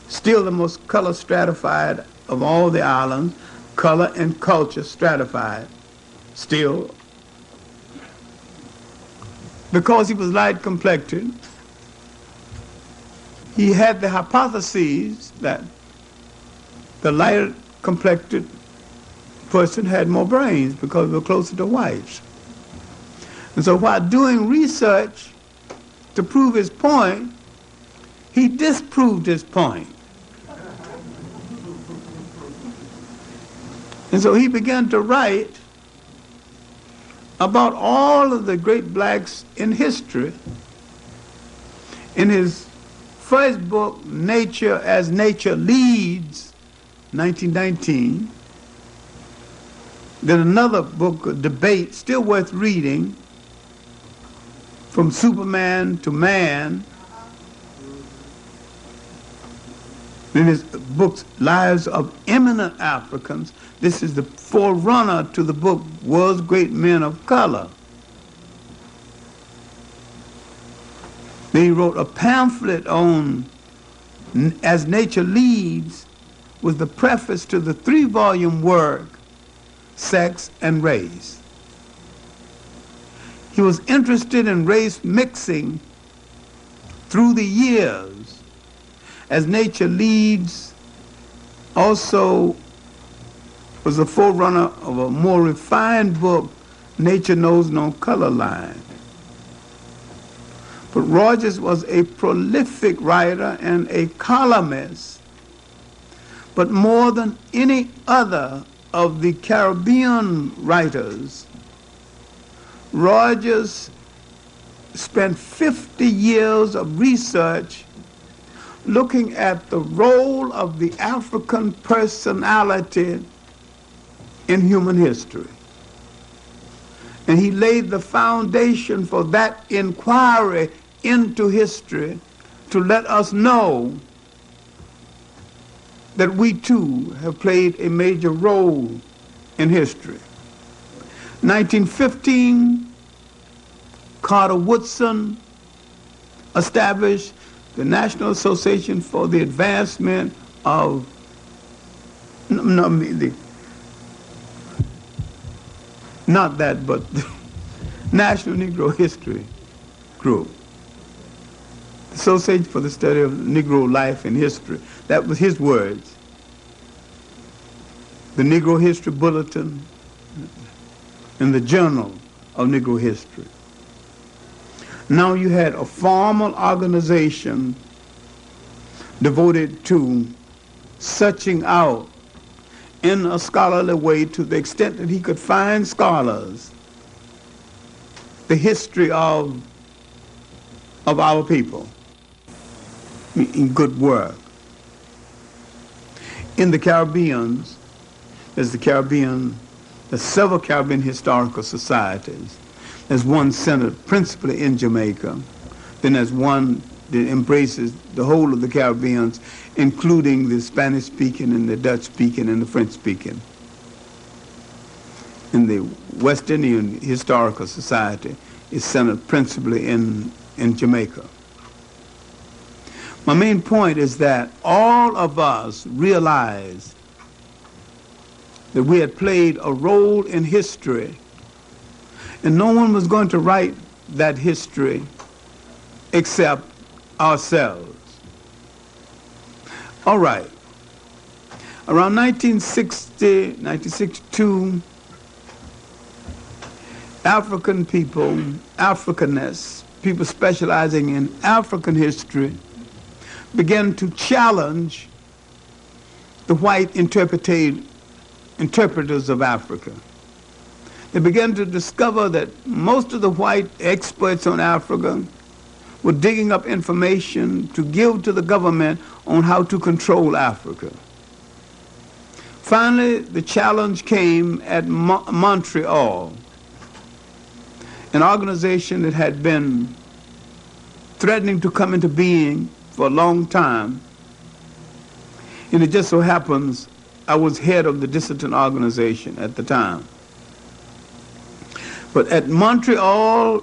still the most color stratified of all the islands, color and culture stratified, still. Because he was light complected, he had the hypothesis that the lighter complected person had more brains because we were closer to whites. And so while doing research to prove his point, he disproved his point. And so he began to write about all of the great blacks in history. In his first book, Nature as Nature Leads, 1919, then another book, Debate, still worth reading, From Superman to Man. In his books, Lives of Eminent Africans, this is the forerunner to the book, World's Great Men of Color. Then he wrote a pamphlet on As Nature Leads, was the preface to the 3-volume work, Sex and Race. He was interested in race mixing through the years. As Nature Leads also was a forerunner of a more refined book, Nature Knows No Color Line. But Rogers was a prolific writer and a columnist, but more than any other of the Caribbean writers, Rogers spent 50 years of research looking at the role of the African personality in human history. And he laid the foundation for that inquiry into history to let us know that we too have played a major role in history. 1915, Carter Woodson established the National Association for the Advancement of the National Negro History Group. The Association for the Study of Negro Life and History. That was his words. The Negro History Bulletin and the Journal of Negro History. Now you had a formal organization devoted to searching out in a scholarly way, to the extent that he could find scholars, the history of our people in good work. In the Caribbean, there's several Caribbean historical societies. There's one centered principally in Jamaica. Then there's one that embraces the whole of the Caribbean, including the Spanish-speaking and the Dutch-speaking and the French-speaking. And the West Indian Historical Society is centered principally in Jamaica. My main point is that all of us realized that we had played a role in history, and no one was going to write that history except ourselves. All right. Around 1960, 1962, African people, Africanists, people specializing in African history, began to challenge the white interpreters of Africa. They began to discover that most of the white experts on Africa were digging up information to give to the government on how to control Africa. Finally, the challenge came at Montreal, an organization that had been threatening to come into being for a long time. And it just so happens I was head of the dissident organization at the time. But at Montreal,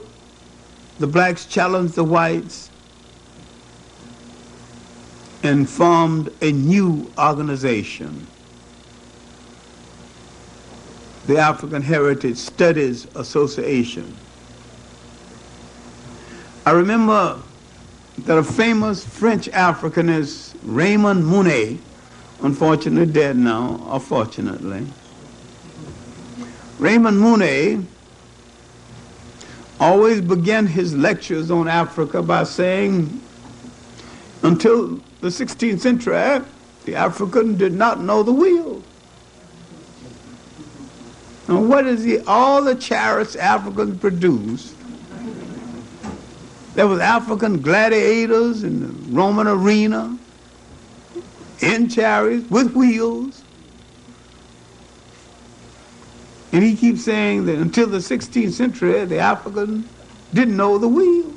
the blacks challenged the whites and formed a new organization, the African Heritage Studies Association. I remember that a famous French Africanist, Raymond Monet, unfortunately dead now, or fortunately, Raymond Monet always began his lectures on Africa by saying, until the 16th century, the African did not know the wheel. Now what is all the chariots Africans produced? There was African gladiators in the Roman arena, in chariots with wheels. And he keeps saying that until the 16th century, the African didn't know the wheel.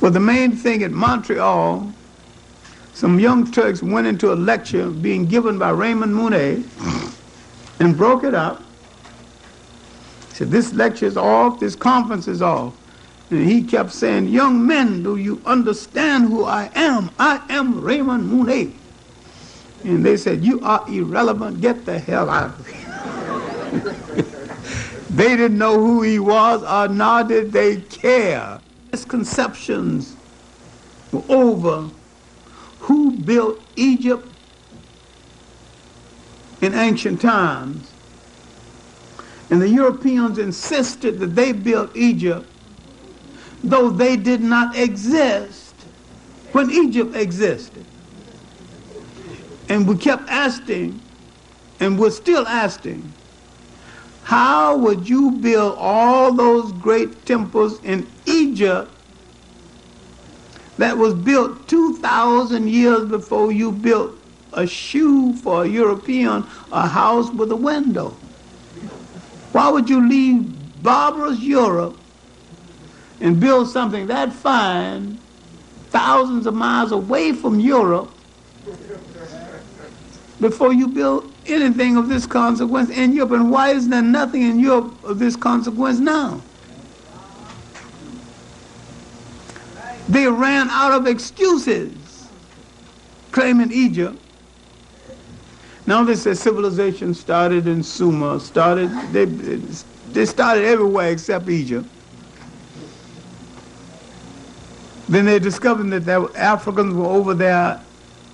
Well, the main thing at Montreal, some young Turks went into a lecture being given by Raymond Monet and broke it up. He said, this lecture is off, this conference is off. And he kept saying, young men, do you understand who I am? I am Raymond Monet. And they said, you are irrelevant, get the hell out of here. They didn't know who he was, or nor did they care. Misconceptions were over who built Egypt in ancient times. And the Europeans insisted that they built Egypt, though they did not exist when Egypt existed. And we kept asking, and we're still asking, how would you build all those great temples in Egypt that was built 2,000 years before you built a shoe for a European, a house with a window? Why would you leave barbarous Europe and build something that fine thousands of miles away from Europe before you build anything of this consequence in Europe? And why is there nothing in Europe of this consequence now? They ran out of excuses claiming Egypt. Now they say civilization started in Sumer, they started everywhere except Egypt. Then they discovered that Africans were over there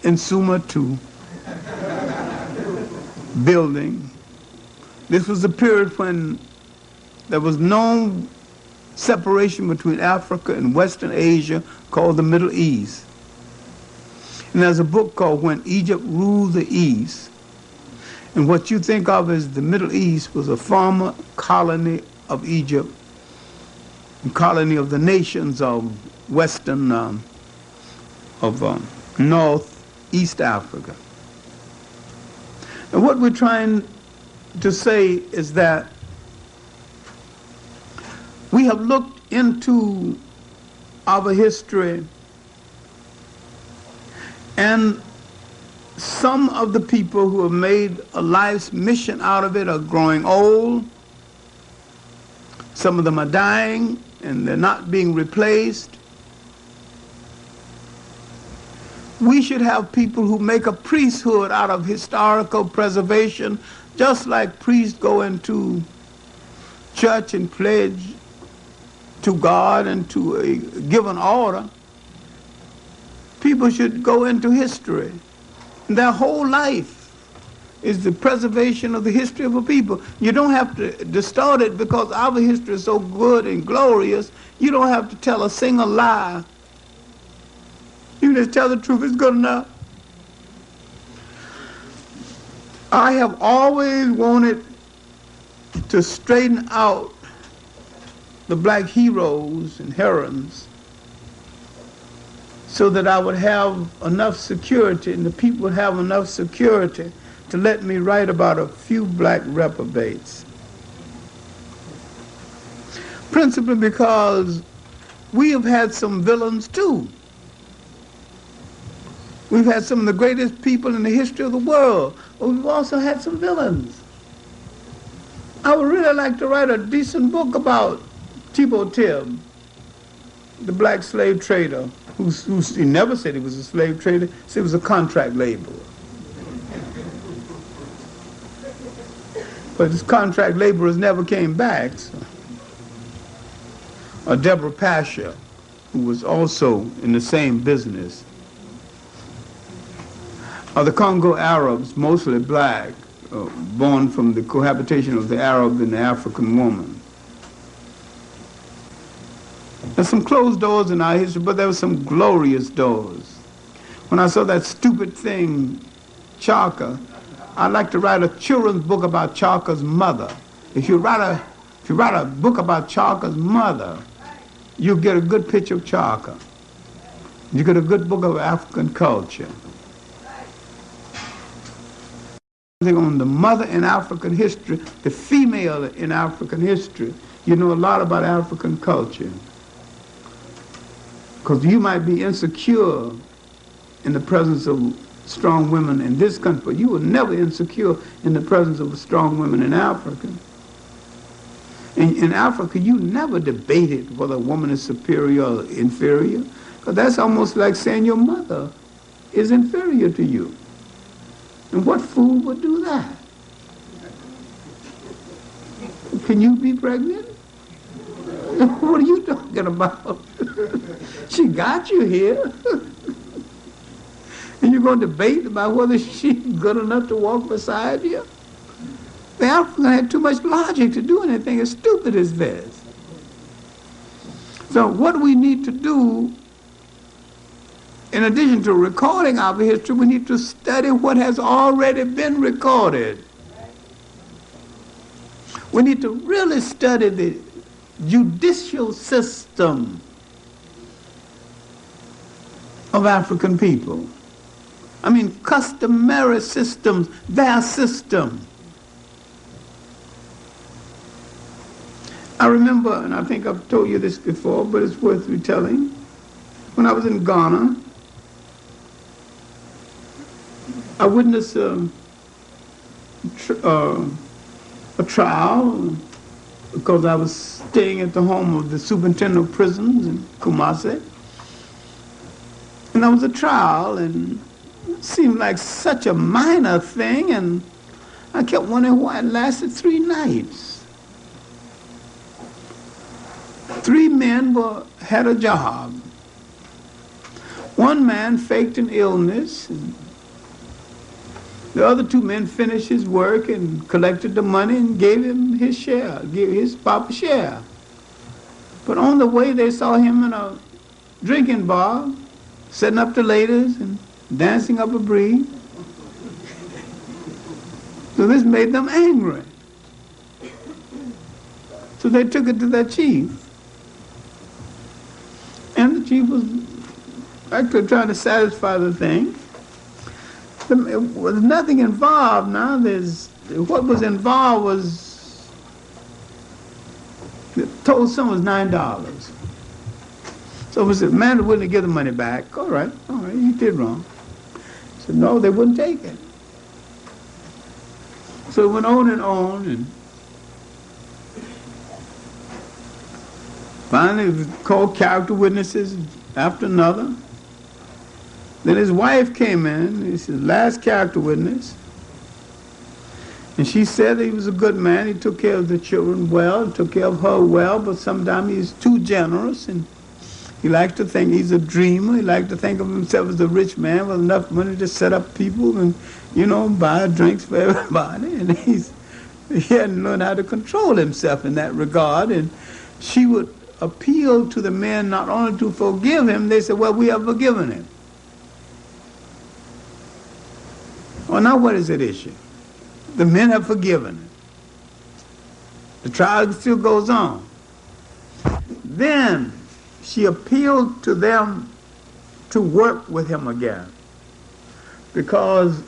in Sumer too, building. This was the period when there was no separation between Africa and Western Asia called the Middle East. And there's a book called When Egypt Ruled the East. And what you think of as the Middle East was a former colony of Egypt, a colony of the nations of Western, Northeast Africa. And what we're trying to say is that we have looked into our history, and some of the people who have made a life's mission out of it are growing old. Some of them are dying, and they're not being replaced. We should have people who make a priesthood out of historical preservation, just like priests go into church and pledge to God and to a given order. People should go into history. Their whole life is the preservation of the history of a people. You don't have to distort it because our history is so good and glorious. You don't have to tell a single lie. You just tell the truth. It's good enough. I have always wanted to straighten out the black heroes and heroines so that I would have enough security and the people would have enough security to let me write about a few black reprobates. Principally because we have had some villains too. We've had some of the greatest people in the history of the world, but we've also had some villains. I would really like to write a decent book about Thibaut Tibb, the black slave trader, he never said he was a slave trader, he said he was a contract laborer. But his contract laborers never came back. So. Or Deborah Pasha, who was also in the same business. Or the Congo Arabs, mostly black, born from the cohabitation of the Arab and the African woman. There's some closed doors in our history, but there were some glorious doors. When I saw that stupid thing, Chaka, I'd like to write a children's book about Chaka's mother. If you write a book about Chaka's mother, you'll get a good picture of Chaka. You get a good book of African culture. On the mother in African history, the female in African history, you know a lot about African culture. Because you might be insecure in the presence of strong women in this country, but you were never insecure in the presence of strong women in Africa. In Africa, you never debated whether a woman is superior or inferior, because that's almost like saying your mother is inferior to you. And what fool would do that? Can you be pregnant? What are you talking about? She got you here. And you're going to debate about whether she's good enough to walk beside you? The African had too much logic to do anything as stupid as this. So what we need to do, in addition to recording our history, we need to study what has already been recorded. We need to really study the judicial system of African people. I mean, customary systems, their system. I remember, and I think I've told you this before, but it's worth retelling. When I was in Ghana, I witnessed a trial because I was staying at the home of the superintendent of prisons in Kumasi. And there was a trial, and it seemed like such a minor thing, and I kept wondering why it lasted 3 nights. 3 men had a job. One man faked an illness. And the other 2 men finished his work and collected the money and gave him his share, gave his proper share. But on the way, they saw him in a drinking bar, setting up the ladies and dancing up a breeze. So this made them angry. So they took it to their chief. And the chief was actually trying to satisfy the thing. There was nothing involved now. What was involved was, the total sum was $9. So was the man willing to give the money back? All right, you did wrong. So no, they wouldn't take it. So it went on, and finally it was called character witnesses after another. Then his wife came in, he's his last character witness, and she said that he was a good man, he took care of the children well, took care of her well, but sometimes he's too generous, and He likes to think he's a dreamer. He likes to think of himself as a rich man with enough money to set up people and, you know, buy drinks for everybody. And he hadn't learned how to control himself in that regard. And she would appeal to the men not only to forgive him, they said, well, we have forgiven him. Well, now what is at issue? The men have forgiven him. The trial still goes on. Then she appealed to them to work with him again. Because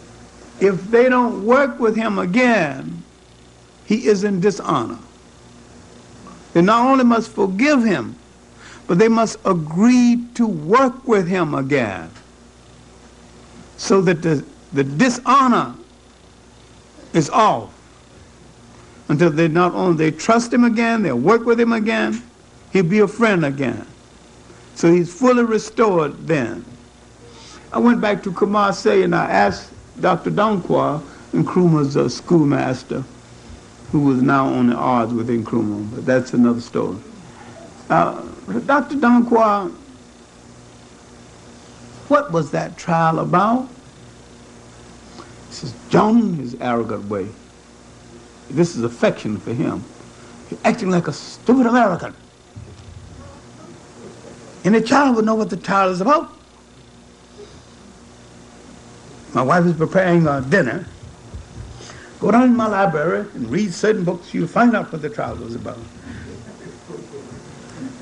if they don't work with him again, he is in dishonor. They not only must forgive him, but they must agree to work with him again. So that the dishonor is off. Until they not only they trust him again, they'll work with him again, he'll be a friend again. So he's fully restored then. I went back to Kumasi and I asked Dr. Donkwa, Nkrumah's schoolmaster, who was now on the odds with Nkrumah, but that's another story. Dr. Donkwa, what was that trial about? He says, John, his arrogant way. This is affection for him. He's acting like a stupid American. And the child would know what the trial is about. My wife is preparing dinner. Go down in my library and read certain books. You'll find out what the trial was about.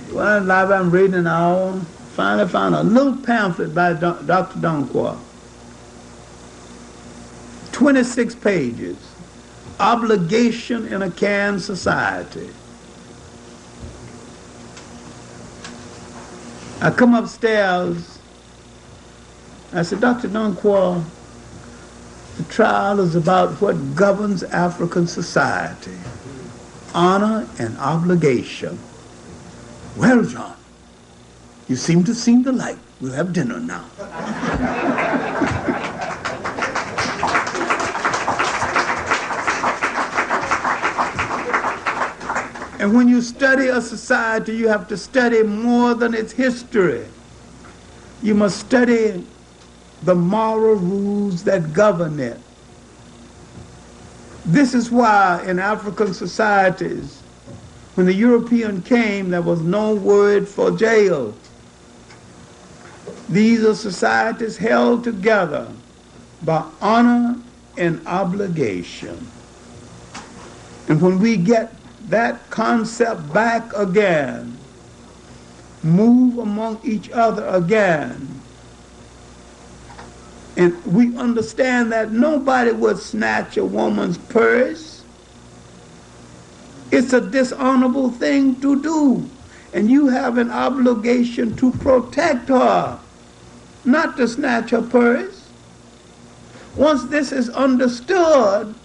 Go down in the library, I'm reading an hour. Finally found a little pamphlet by Dr. Donkwa. 26 pages. Obligation in a canned society. I come upstairs. I said, Dr. Donkwa, the trial is about what governs African society. Honor and obligation. Well, John, you seem to see the light. We'll have dinner now. And when you study a society, you have to study more than its history. You must study the moral rules that govern it. This is why in African societies, when the European came, there was no word for jail. These are societies held together by honor and obligation. And when we get that concept back again, move among each other again, and we understand that nobody would snatch a woman's purse. It's a dishonorable thing to do, and you have an obligation to protect her, not to snatch her purse. Once this is understood,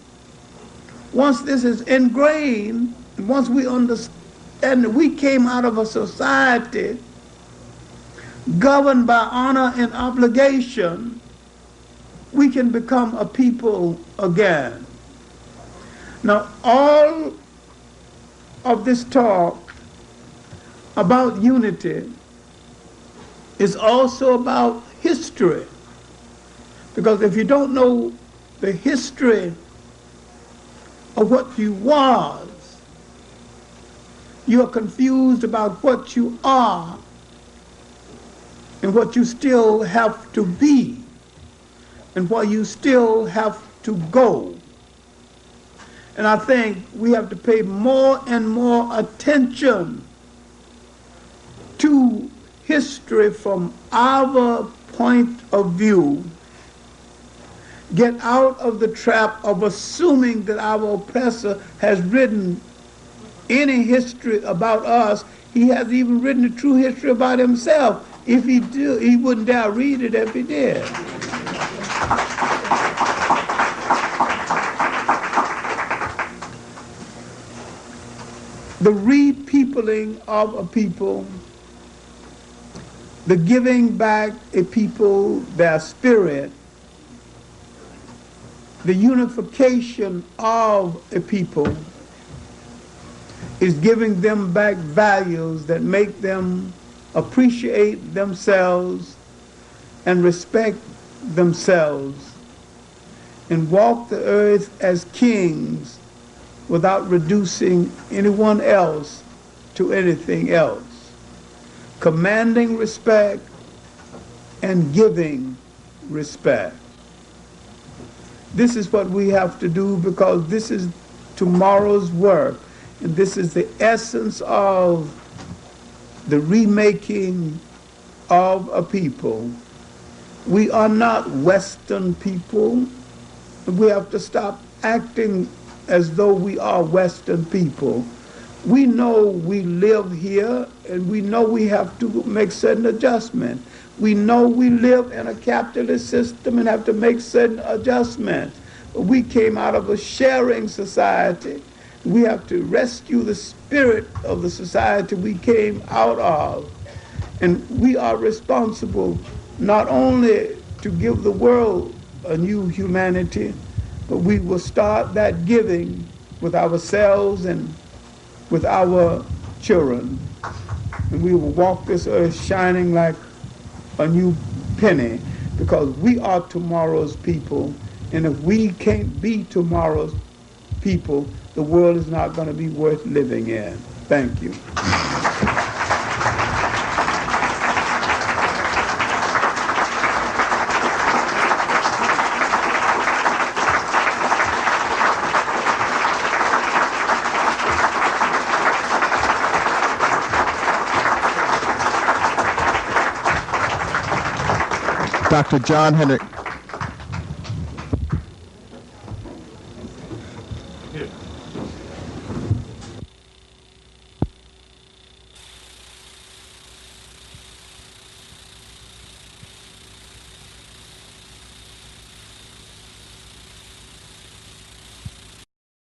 once this is ingrained, once we understand that we came out of a society governed by honor and obligation, we can become a people again. Now, all of this talk about unity is also about history. Because if you don't know the history of what you was, you are confused about what you are and what you still have to be and where you still have to go. And I think we have to pay more and more attention to history from our point of view. Get out of the trap of assuming that our oppressor has written any history about us. He hasn't even written a true history about himself. If he did, he wouldn't dare read it if he did. The repeopling of a people, the giving back a people their spirit, the unification of a people is giving them back values that make them appreciate themselves and respect themselves, and walk the earth as kings without reducing anyone else to anything else, commanding respect and giving respect. This is what we have to do, because this is tomorrow's work, and this is the essence of the remaking of a people. We are not Western people. We have to stop acting as though we are Western people. We know we live here, and we know we have to make certain adjustments. We know we live in a capitalist system and have to make certain adjustments. We came out of a sharing society. We have to rescue the spirit of the society we came out of. And we are responsible not only to give the world a new humanity, but we will start that giving with ourselves and with our children. And we will walk this earth shining like a new penny, because we are tomorrow's people. And if we can't be tomorrow's people, the world is not going to be worth living in. Thank you. Dr. John Henrik.